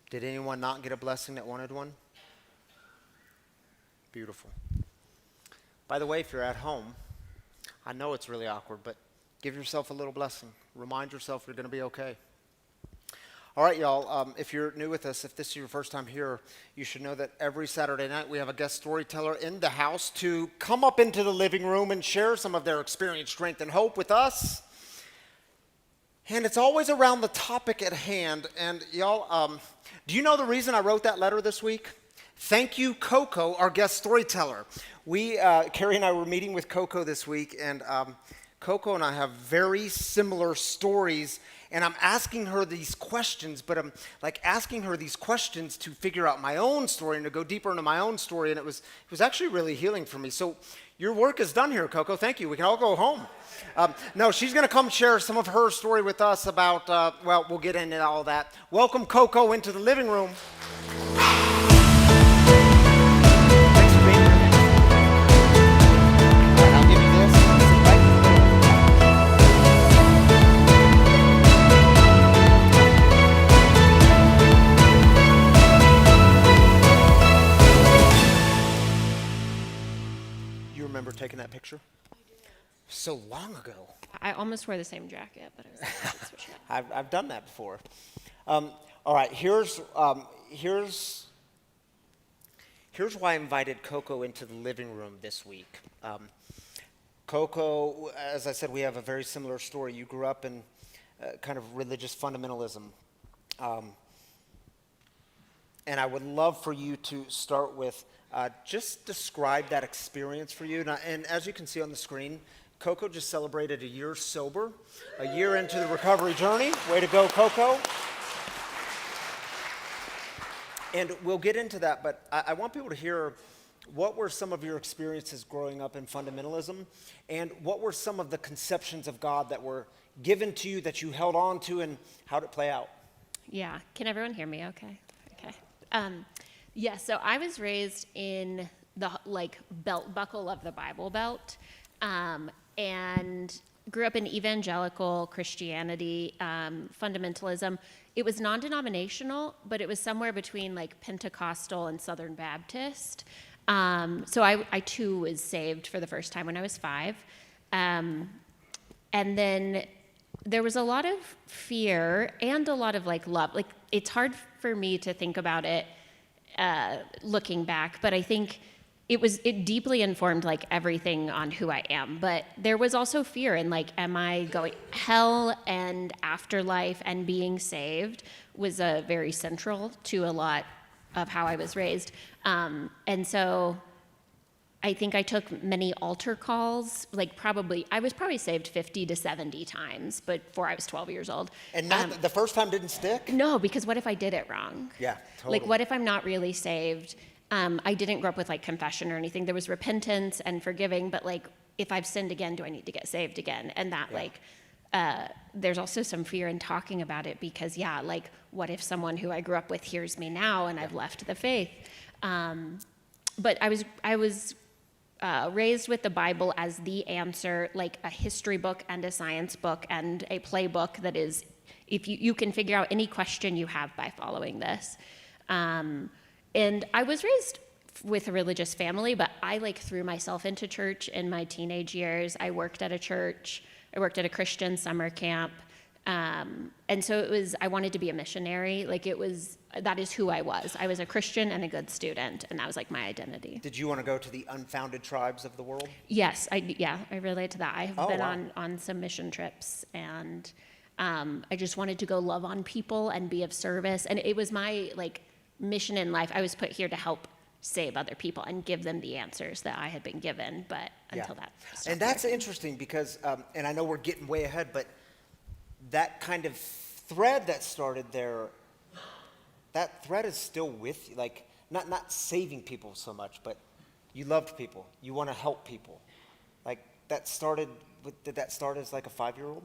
Did anyone not get a blessing that wanted one? Beautiful. By the way, if you're at home, I know it's really awkward, but give yourself a little blessing. Remind yourself you're going to be okay. All right, y'all, if you're new with us, if this is your first time here, you should know that every Saturday night we have a guest storyteller in the house to come up into the living room and share some of their experience, strength, and hope with us. And it's always around the topic at hand. And y'all, do you know the reason I wrote that letter this week? Thank you, Coco, our guest storyteller. Carrie and I were meeting with Coco this week, and Coco and I have very similar stories, and I'm asking her these questions, but I'm like asking her these questions to figure out my own story and to go deeper into my own story, and it was actually really healing for me. So your work is done here, Coco. Thank you. We can all go home. No, she's going to come share some of her story with us about, well, we'll get into all that. Welcome, Coco, into the living room. Remember taking that picture? So long ago. I almost wore the same jacket, but I was like, let's switch it up. I've done that before. All right, here's why I invited Coco into the living room this week. Coco, as I said, we have a very similar story. You grew up in kind of religious fundamentalism. And I would love for you to start with just describe that experience for you. And as you can see on the screen, Coco just celebrated a year sober, a year into the recovery journey. Way to go, Coco. And we'll get into that, but I want people to hear what were some of your experiences growing up in fundamentalism, and what were some of the conceptions of God that were given to you that you held on to, and how did it play out? Yeah. Can everyone hear me okay? Yeah, so I was raised in the belt buckle of the Bible Belt, and grew up in evangelical Christianity, fundamentalism. It was non-denominational, but it was somewhere between Pentecostal and Southern Baptist. So I too was saved for the first time when I was 5. And then there was a lot of fear and a lot of love. It's hard for me to think about it looking back, but I think it deeply informed everything on who I am. But there was also fear in am I going hell and afterlife, and being saved was very central to a lot of how I was raised. And so I think I took many altar calls, I was probably saved 50 to 70 times, but before I was 12 years old. And the first time didn't stick? No, because what if I did it wrong? Yeah, totally. What if I'm not really saved? I didn't grow up with confession or anything. There was repentance and forgiving, but if I've sinned again, do I need to get saved again? And that there's also some fear in talking about it because what if someone who I grew up with hears me now and I've left the faith? But I was raised with the Bible as the answer, a history book and a science book and a playbook that is, if you can figure out any question you have by following this. And I was raised with a religious family, but I threw myself into church in my teenage years. I worked at a church. I worked at a Christian summer camp. And so I wanted to be a missionary. That is who I was. I was a Christian and a good student, and that was my identity. Did you want to go to the unfounded tribes of the world? Yes, I relate to that. I have been on some mission trips, and I just wanted to go love on people and be of service. And it was my mission in life. I was put here to help save other people and give them the answers that I had been given, but until that. And that's interesting because, and I know we're getting way ahead, but that kind of thread that started there, that thread is still with you. Not saving people so much, but you loved people. You want to help people. That started did that start as a 5-year-old?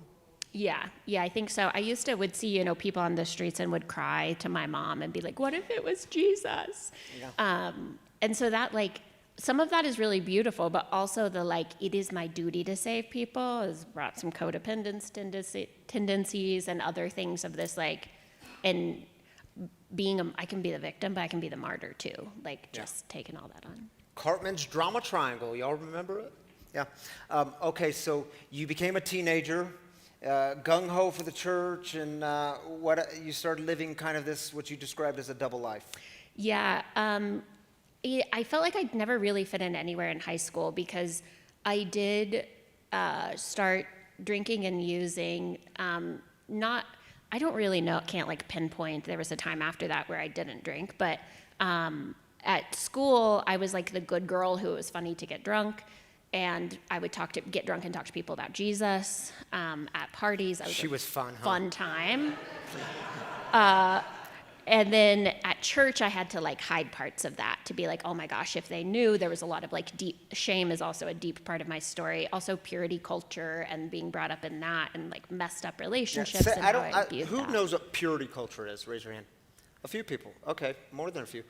Yeah, I think so. I would see, people on the streets and would cry to my mom and be like, what if it was Jesus? Yeah. And so that some of that is really beautiful, but also the like, it is my duty to save people has brought some codependence tendencies and other things of this, like, and I can be the victim, but I can be the martyr too, like just taking all that on. Cartman's drama triangle, y'all remember it? Yeah. Okay, so you became a teenager, gung-ho for the church, and you started living kind of this, what you described as a double life. Yeah, I felt like I'd never really fit in anywhere in high school because I did start drinking and using, I don't really know, can't like pinpoint. There was a time after that where I didn't drink, but at school, I was like the good girl who was funny to get drunk, and I would get drunk and talk to people about Jesus at parties. She was fun, huh? Fun time. And then at church, I had to like hide parts of that to be like, oh my gosh, if they knew. There was a lot of like deep shame is also a deep part of my story. Also purity culture and being brought up in that and like messed up relationships. Yeah, and how I viewed who that. knows what purity culture is? Raise your hand. A few people. Okay, more than a few.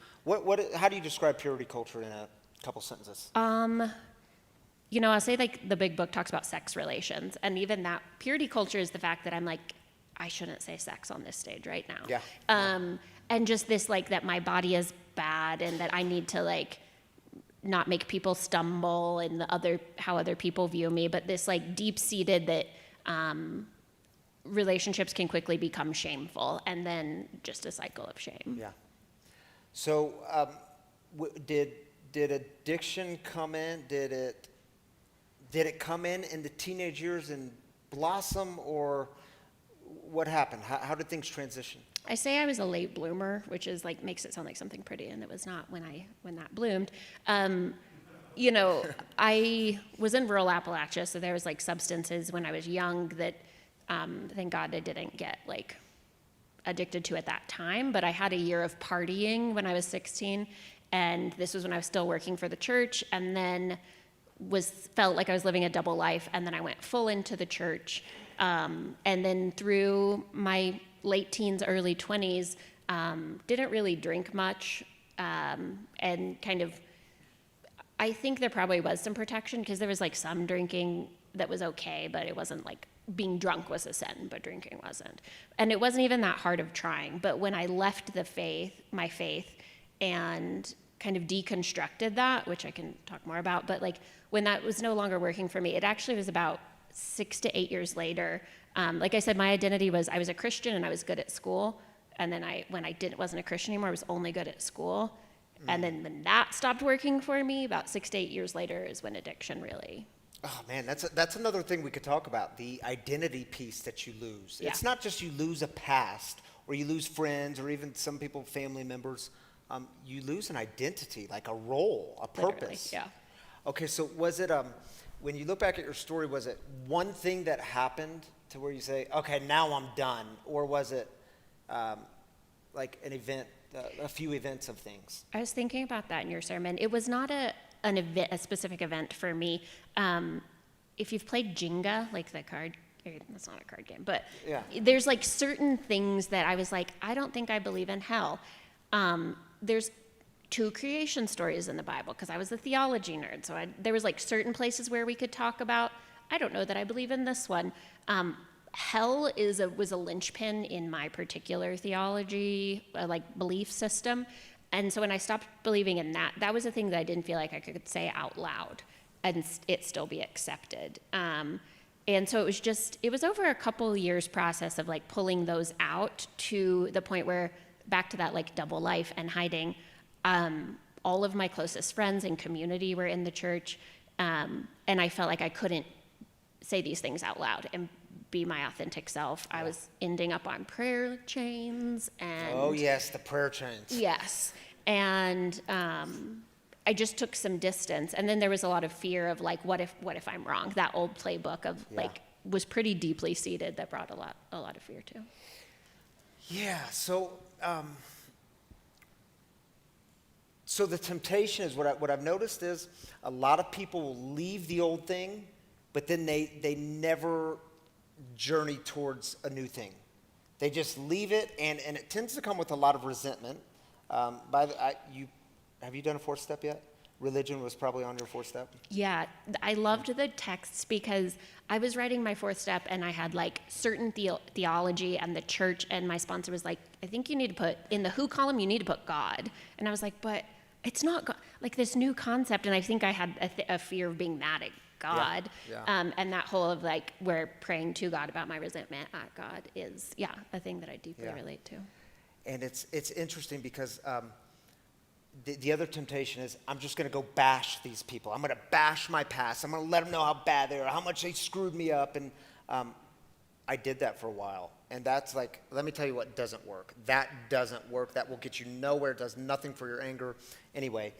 How do you describe purity culture in a couple sentences? You know, I'll say like the big book talks about sex relations, and even that purity culture is the fact that I'm like, I shouldn't say sex on this stage right now. Yeah. And just this like that my body is bad and that I need to like not make people stumble and how other people view me, but this like deep-seated that relationships can quickly become shameful and then just a cycle of shame. Yeah. So did addiction come in? Did it come in the teenage years and blossom, or what happened? How did things transition? I say I was a late bloomer, which is like makes it sound like something pretty, and it was not when that bloomed. You know, I was in rural Appalachia, so there was like substances when I was young that thank God I didn't get like addicted to at that time. But I had a year of partying when I was 16, and this was when I was still working for the church, and then felt like I was living a double life, and then I went full into the church, and then through my late teens, early 20s, didn't really drink much, and kind of, I think there probably was some protection because there was like some drinking that was okay, but it wasn't like being drunk was a sin, but drinking wasn't. And it wasn't even that hard of trying, but when I left my faith, and kind of deconstructed that, which I can talk more about, but like when that was no longer working for me, it actually was about 6 to 8 years later. Like I said, my identity was I was a Christian and I was good at school. And then when I wasn't a Christian anymore, I was only good at school. And then when that stopped working for me, about 6 to 8 years later is when addiction really. Oh man, that's another thing we could talk about, the identity piece that you lose. Yeah. It's not just you lose a past, or you lose friends, or even some people, family members. You lose an identity, like a role, a purpose. Literally, yeah. Okay, so was it, when you look back at your story, was it one thing that happened to where you say, okay, now I'm done? Or was it like an event, a few events of things? I was thinking about that in your sermon. It was not a specific event for me. If you've played Jenga, like the card, that's not a card game, but yeah. There's like certain things that I was like, I don't think I believe in hell. There's 2 creation stories in the Bible because I was a theology nerd. So there was like certain places where we could talk about, I don't know that I believe in this one. Hell was a linchpin in my particular theology, like belief system. And so when I stopped believing in that, that was a thing that I didn't feel like I could say out loud and it still be accepted. And so it was over a couple years process of like pulling those out to the point where back to that like double life and hiding, all of my closest friends and community were in the church, and I felt like I couldn't say these things out loud and be my authentic self. I was ending up on prayer chains and oh yes, the prayer chains. Yes, and I just took some distance, and then there was a lot of fear of like, what if I'm wrong? That old playbook of like was pretty deeply seated that brought a lot of fear too. Yeah, so the temptation is what I've noticed is a lot of people will leave the old thing, but then they never journey towards a new thing. They just leave it, and it tends to come with a lot of resentment. Have you done a 4th step yet? religion was probably on your fourth step? Yeah, I loved the texts because I was writing my fourth step and I had like certain theology and the church, and my sponsor was like, I think you need to put, in the who column, you need to put God. And I was like, but it's not God, like this new concept. And I think I had a fear of being mad at God. Yeah. And that whole of like, we're praying to God about my resentment at God is, a thing that I deeply relate to. And it's interesting because the other temptation is I'm just going to go bash these people. I'm going to bash my past. I'm going to let them know how bad they are, how much they screwed me up. And I did that for a while. And that's like, let me tell you what doesn't work. That doesn't work. That will get you nowhere. It does nothing for your anger. Anyway,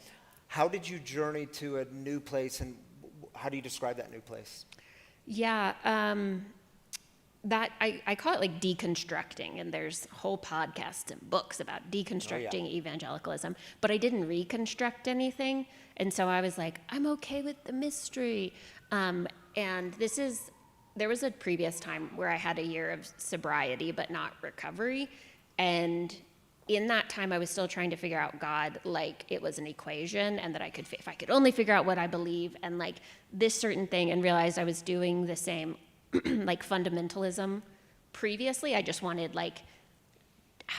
how did you journey to a new place, and how do you describe that new place? Yeah, that I call it like deconstructing, and there's whole podcasts and books about deconstructing evangelicalism, but I didn't reconstruct anything, and so I was like, I'm okay with the mystery. And there was a previous time where I had a year of sobriety but not recovery, and in that time I was still trying to figure out God like it was an equation, and that if I could only figure out what I believe and like this certain thing, and realized I was doing the same like fundamentalism previously. I just wanted like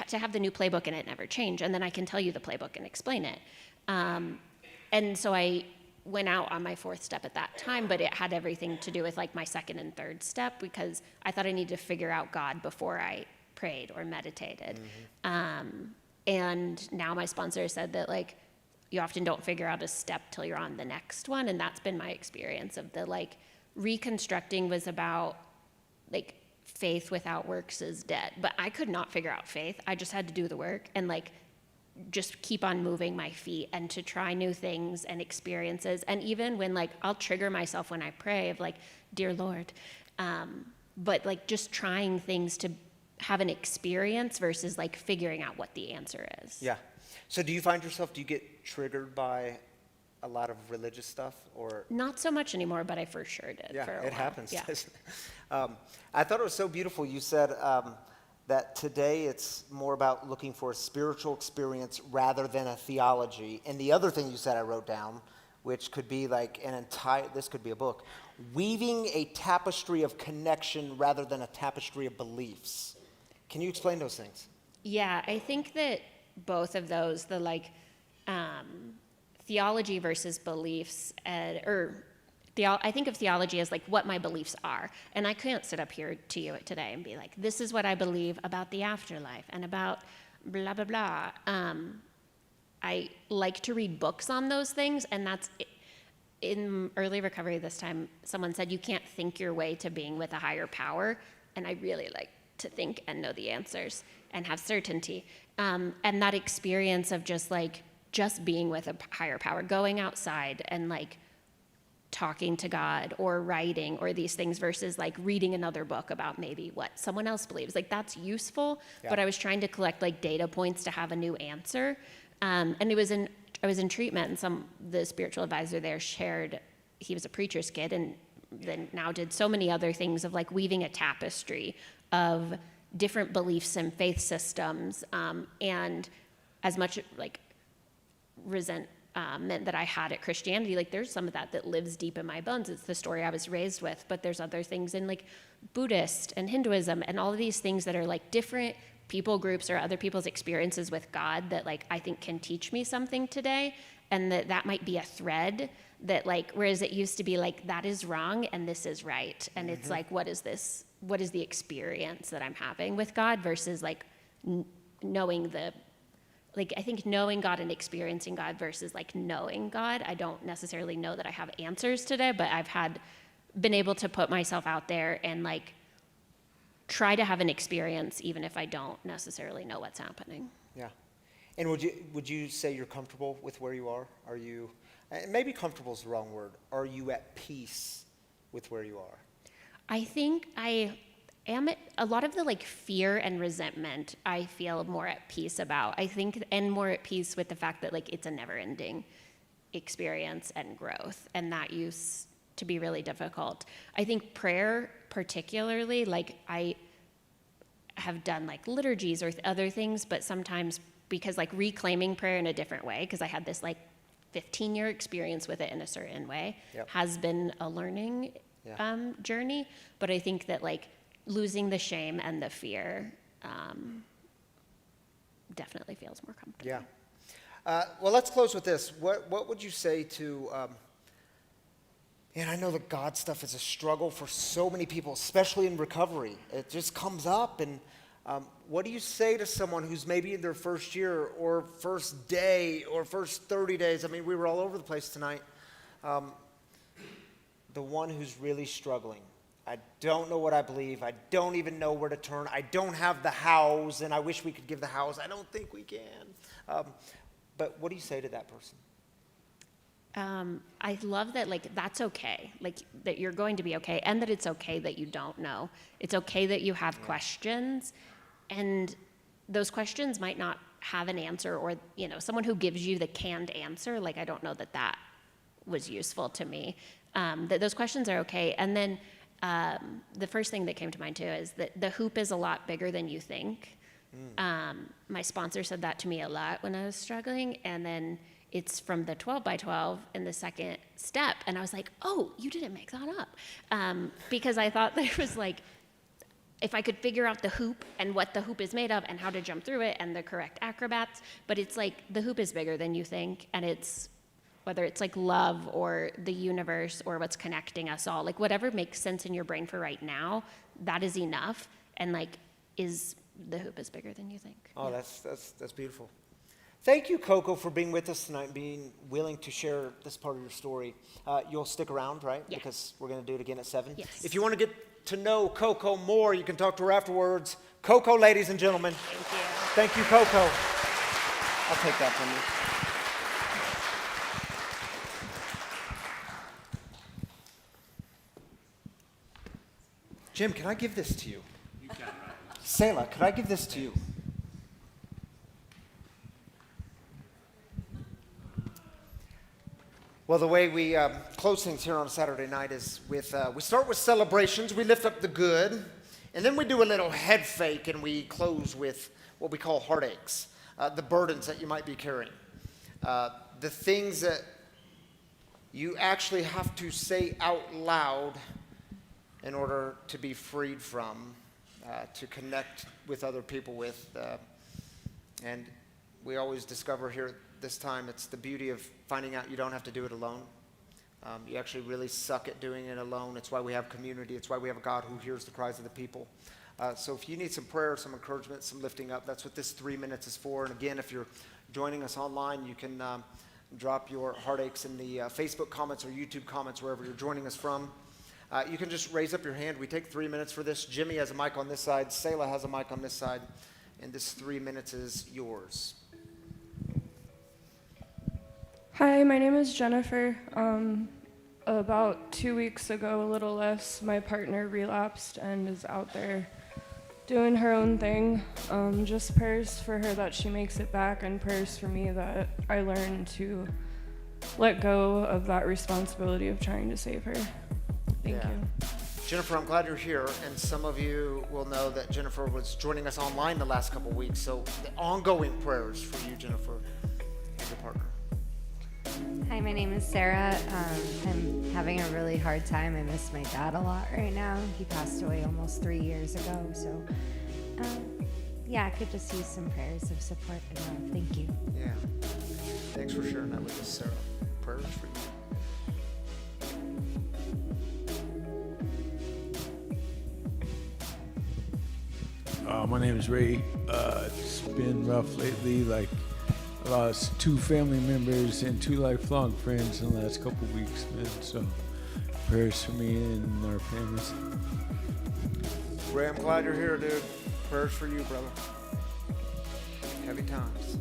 to have the new playbook and it never changed, and then I can tell you the playbook and explain it. And so I went out on my fourth step at that time, but it had everything to do with like my second and third step, because I thought I needed to figure out God before I prayed or meditated. And now my sponsor said that like you often don't figure out a step till you're on the next one, and that's been my experience of the like reconstructing was about like faith without works is dead, but I could not figure out faith. I just had to do the work and like just keep on moving my feet and to try new things and experiences. And even when like I'll trigger myself when I pray of like, dear Lord, but like just trying things to have an experience versus like figuring out what the answer is. Yeah. So do you find yourself, do you get triggered by a lot of religious stuff, or? Not so much anymore, but I for sure did. Yeah, for a it while. happens. Yeah. Doesn't it? I thought it was so beautiful. You said that today it's more about looking for a spiritual experience rather than a theology. And the other thing you said I wrote down, which could be like this could be a book, weaving a tapestry of connection rather than a tapestry of beliefs. Can you explain those things? Yeah, I think that both of those, the like theology versus beliefs, I think of theology as like what my beliefs are. And I can't sit up here to you today and be like, this is what I believe about the afterlife and about blah, blah, blah. I like to read books on those things, and that's in early recovery this time, someone said you can't think your way to being with a higher power, and I really like to think and know the answers and have certainty. And that experience of just being with a higher power, going outside and like talking to God or writing or these things versus like reading another book about maybe what someone else believes. Like that's useful, but I was trying to collect like data points to have a new answer. And I was in treatment, and the spiritual advisor there shared, he was a preacher's kid and then now did so many other things of like weaving a tapestry of different beliefs and faith systems, and as much like resentment that I had at Christianity, like there's some of that lives deep in my bones. It's the story I was raised with, but there's other things in like Buddhist and Hinduism and all of these things that are like different people groups or other people's experiences with God that like I think can teach me something today, and that might be a thread that like, whereas it used to be like that is wrong and this is right, and it's like what is the experience that I'm having with God versus like knowing I think knowing God and experiencing God versus like knowing God. I don't necessarily know that I have answers today, but I've been able to put myself out there and like try to have an experience even if I don't necessarily know what's happening. Yeah. And would you say you're comfortable with where you are? Are you, maybe comfortable is the wrong word, are you at peace with where you are? I think I am a lot of the like fear and resentment I feel more at peace about. I think, and more at peace with the fact that like it's a never-ending experience and growth, and that used to be really difficult. I think prayer particularly, like I have done like liturgies or other things, but sometimes because like reclaiming prayer in a different way, because I had this like 15-year experience with it in a certain way Yep. has been a learning journey. But I think that like losing the shame and the fear definitely feels more comfortable. Yeah. Well, let's close with this. What would you say to, and I know that God stuff is a struggle for so many people, especially in recovery. It just comes up. And what do you say to someone who's maybe in their first year or first day or first 30 days? I mean, we were all over the place tonight. The one who's really struggling. I don't know what I believe. I don't even know where to turn. I don't have the hows, and I wish we could give the hows. I don't think we can. But what do you say to that person? I love that, like, that's okay. Like, that you're going to be okay, and that it's okay that you don't know. It's okay that you have questions, and those questions might not have an answer, or, you know, someone who gives you the canned answer, like, I don't know that that was useful to me. That those questions are okay. And then the first thing that came to mind, too, is that the hoop is a lot bigger than you think. My sponsor said that to me a lot when I was struggling, and then it's from the 12 by 12 in the second step, and I was like, oh, you didn't make that up, because I thought there was like, if I could figure out the hoop and what the hoop is made of and how to jump through it and the correct acrobats, but it's like the hoop is bigger than you think, and it's whether it's like love or the universe or what's connecting us all, like whatever makes sense in your brain for right now, that is enough, and like the hoop is bigger than you think. Oh, yeah. That's beautiful. Thank you, Coco, for being with us tonight and being willing to share this part of your story. You'll stick around, right? Yeah. Because we're going to do it again at 7. Yes. If you want to get to know Coco more, you can talk to her afterwards. Coco, ladies and gentlemen. Thank you. Thank you, Coco. I'll take that from you. Jim, can I give this to you? You can. Selah, could I give this to you? Well, the way we close things here on a Saturday night is with, we start with celebrations, we lift up the good, and then we do a little head fake and we close with what we call heartaches, the burdens that you might be carrying, the things that you actually have to say out loud in order to be freed from, to connect with other people with. And we always discover here this time, it's the beauty of finding out you don't have to do it alone. You actually really suck at doing it alone. It's why we have community. It's why we have a God who hears the cries of the people. So if you need some prayer, some encouragement, some lifting up, that's what this 3 minutes is for. And again, if you're joining us online, you can drop your heartaches in the Facebook comments or YouTube comments, wherever you're joining us from. You can just raise up your hand. We take 3 minutes for this. Jimmy has a mic on this side. Selah has a mic on this side. And this 3 minutes is yours. Hi, my name is Jennifer. About 2 weeks ago, a little less, my partner relapsed and is out there doing her own thing. Just prayers for her that she makes it back, and prayers for me that I learn to let go of that responsibility of trying to save her. Thank you. Jennifer, I'm glad you're here, and some of you will know that Jennifer was joining us online the last couple weeks, so the ongoing prayers for you, Jennifer, and your partner. Hi, my name is Sarah. I'm having a really hard time. I miss my dad a lot right now. He passed away almost 3 years ago, so yeah, I could just use some prayers of support and love. Thank you. Yeah. Thanks for sharing that with us, Sarah. Prayers for you. My name is Ray. It's been rough lately. Like, I lost 2 family members and 2 lifelong friends in the last couple of weeks, man. So, prayers for me and our families. Ray, I'm glad you're here, dude. Prayers for you, brother. Heavy times.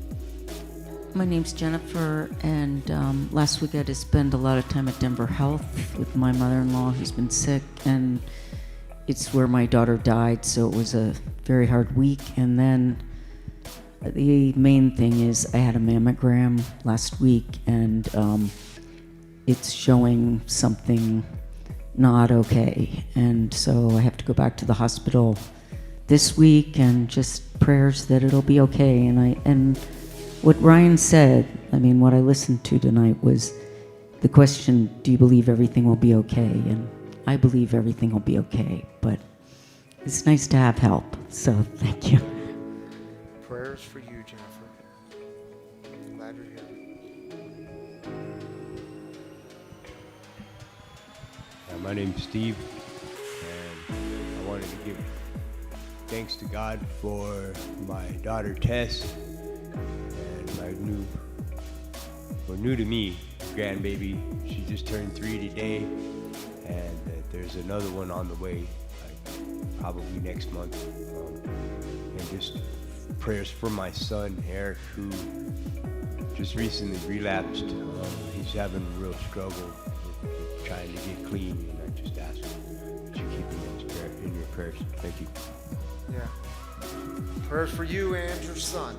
My name's Jennifer, and last week I had to spend a lot of time at Denver Health with my mother-in-law who's been sick, and it's where my daughter died, so it was a very hard week. And then the main thing is I had a mammogram last week, and it's showing something not okay, and so I have to go back to the hospital this week, and just prayers that it'll be okay. And what Ryan said, I mean, what I listened to tonight was the question, do you believe everything will be okay? And I believe everything will be okay, but it's nice to have help, so thank you. Prayers for you, Jennifer. Glad you're here. My name's Steve, and I wanted to give thanks to God for my daughter Tess and my new to me grandbaby. She just turned 3 today, and there's another one on the way, like probably next month. And just prayers for my son Eric, who just recently relapsed. He's having a real struggle with trying to get clean, and I just ask that you keep him in your prayers. Thank you. Yeah. Prayers for you and your son.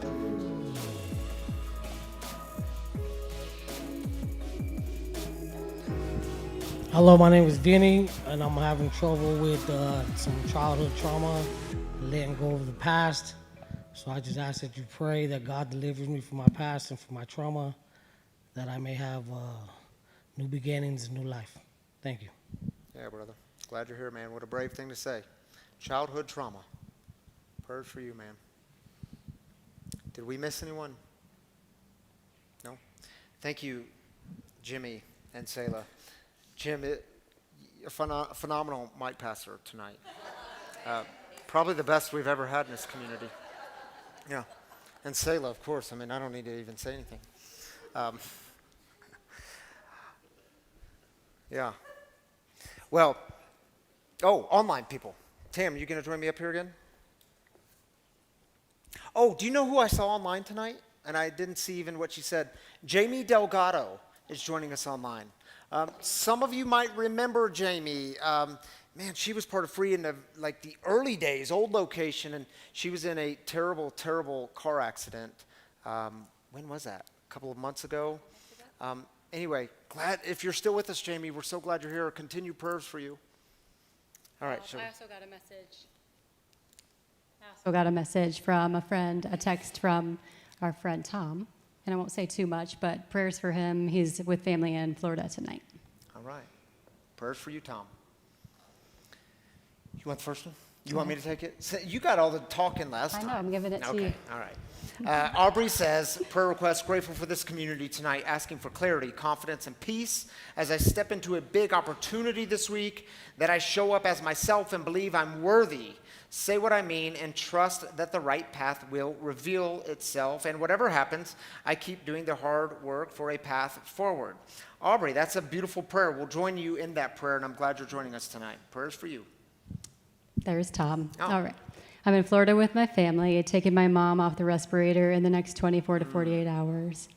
Hello, my name is Vinny, and I'm having trouble with some childhood trauma, letting go of the past. So I just ask that you pray that God delivers me from my past and from my trauma, that I may have new beginnings and new life. Thank you. Yeah, brother. Glad you're here, man. What a brave thing to say. Childhood trauma. Prayers for you, man. Did we miss anyone? No? Thank you, Jimmy and Selah. Jim, a phenomenal mic passer tonight. Probably the best we've ever had in this community. Yeah. And Selah, of course. I mean, I don't need to even say anything. Yeah. Well, online people. Tam, you going to join me up here again? Oh, do you know who I saw online tonight? And I didn't see even what she said. Jamie Delgado is joining us online. Some of you might remember Jamie. Man, she was part of Free in the early days, old location, and she was in a terrible, terrible car accident. When was that? A couple of months ago? Anyway, glad if you're still with us, Jamie, we're so glad you're here. Continue prayers for you. All right. I also got a message from a friend, a text from our friend Tom. And I won't say too much, but prayers for him. He's with family in Florida tonight. All right. Prayers for you, Tom. You want the first one? You want me to take it? You got all the talking last time. I know, I'm giving it to you. All right. Aubrey says, prayer request, grateful for this community tonight, asking for clarity, confidence, and peace as I step into a big opportunity this week, that I show up as myself and believe I'm worthy, say what I mean, and trust that the right path will reveal itself. And whatever happens, I keep doing the hard work for a path forward. Aubrey, that's a beautiful prayer. We'll join you in that prayer, and I'm glad you're joining us tonight. Prayers for you. There's Tom. Oh. All right. I'm in Florida with my family, taking my mom off the respirator in the next 24 to 48 hours.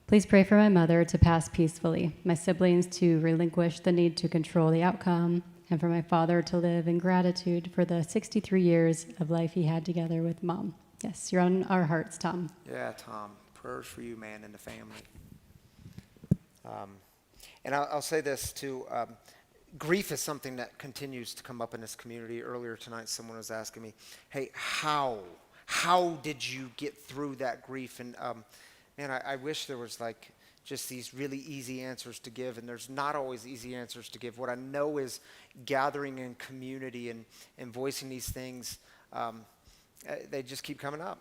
Please pray for my mother to pass peacefully, my siblings to relinquish the need to control the outcome, and for my father to live in gratitude for the 63 years of life he had together with Mom. Yes, you're on our hearts, Tom. Yeah, Tom. Prayers for you, man, and the family. And I'll say this, too. Grief is something that continues to come up in this community. Earlier tonight, someone was asking me, hey, how did you get through that grief? And man, I wish there was just these really easy answers to give, and there's not always easy answers to give. What I know is gathering in community and voicing these things, they just keep coming up.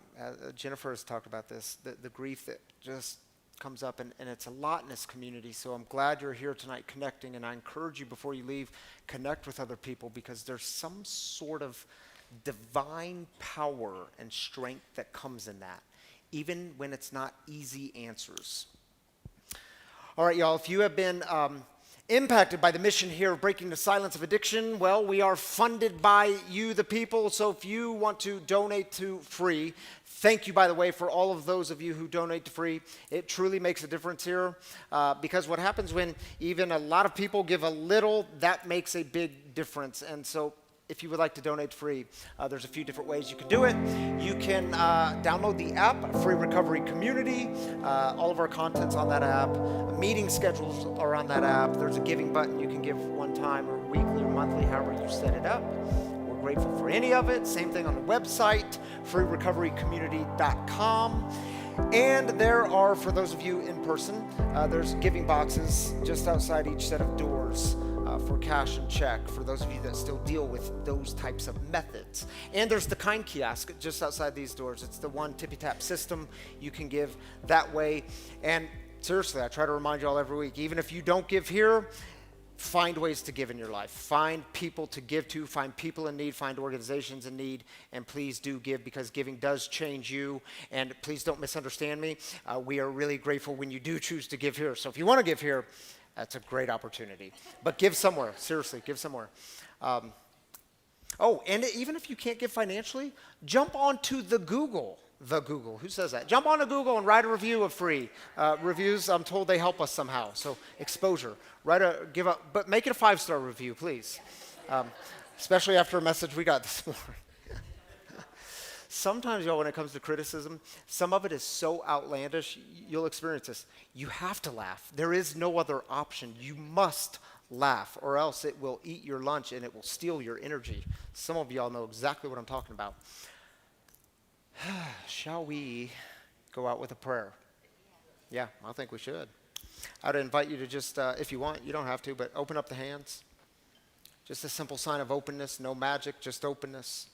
Jennifer has talked about this, the grief that just comes up, and it's a lot in this community. So I'm glad you're here tonight connecting, and I encourage you before you leave, connect with other people, because there's some sort of divine power and strength that comes in that, even when it's not easy answers. All right, y'all, if you have been impacted by the mission here of breaking the silence of addiction, well, we are funded by you, the people. So if you want to donate to Free, thank you, by the way, for all of those of you who donate to Free. It truly makes a difference here, because what happens when even a lot of people give a little, that makes a big difference. And so if you would like to donate to Free, there's a few different ways you can do it. You can download the app, Free Recovery Community. All of our content's on that app. Meeting schedules are on that app. There's a giving button. You can give one time or weekly or monthly, however you set it up. We're grateful for any of it. Same thing on the website, freerecoverycommunity.com. And there are, for those of you in person, there's giving boxes just outside each set of doors for cash and check, for those of you that still deal with those types of methods. And there's the kind kiosk just outside these doors. It's the one tippy-tap system. You can give that way. And seriously, I try to remind you all every week, even if you don't give here, find ways to give in your life. Find people to give to, find people in need, find organizations in need, and please do give, because giving does change you. And please don't misunderstand me. We are really grateful when you do choose to give here. So if you want to give here, that's a great opportunity. But give somewhere. Seriously, give somewhere. And even if you can't give financially, jump onto the Google. Who says that? Jump onto Google and write a review of free. Reviews, I'm told they help us somehow. So exposure. But make it a 5-star review, please. Especially after a message we got this morning. Sometimes, y'all, when it comes to criticism, some of it is so outlandish, you'll experience this. You have to laugh. There is no other option. You must laugh, or else it will eat your lunch and it will steal your energy. Some of y'all know exactly what I'm talking about. Shall we go out with a prayer? Yeah, I think we should. I'd invite you to just, if you want, you don't have to, but open up the hands. Just a simple sign of openness, no magic, just openness.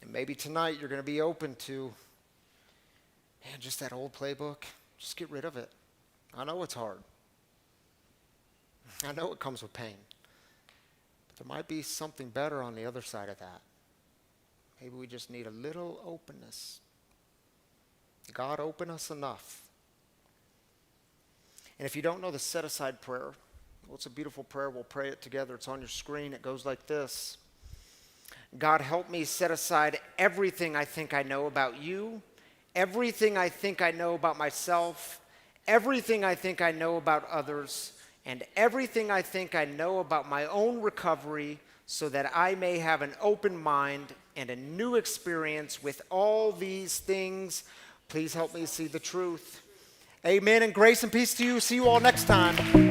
And maybe tonight you're going to be open to, just that old playbook. Just get rid of it. I know it's hard. I know it comes with pain. But there might be something better on the other side of that. Maybe we just need a little openness. God, open us enough. And if you don't know the set-aside prayer, well, it's a beautiful prayer. We'll pray it together. It's on your screen. It goes like this. God, help me set aside everything I think I know about you, everything I think I know about myself, everything I think I know about others, and everything I think I know about my own recovery, so that I may have an open mind and a new experience with all these things. Please help me see the truth. Amen, and grace and peace to you. See you all next time.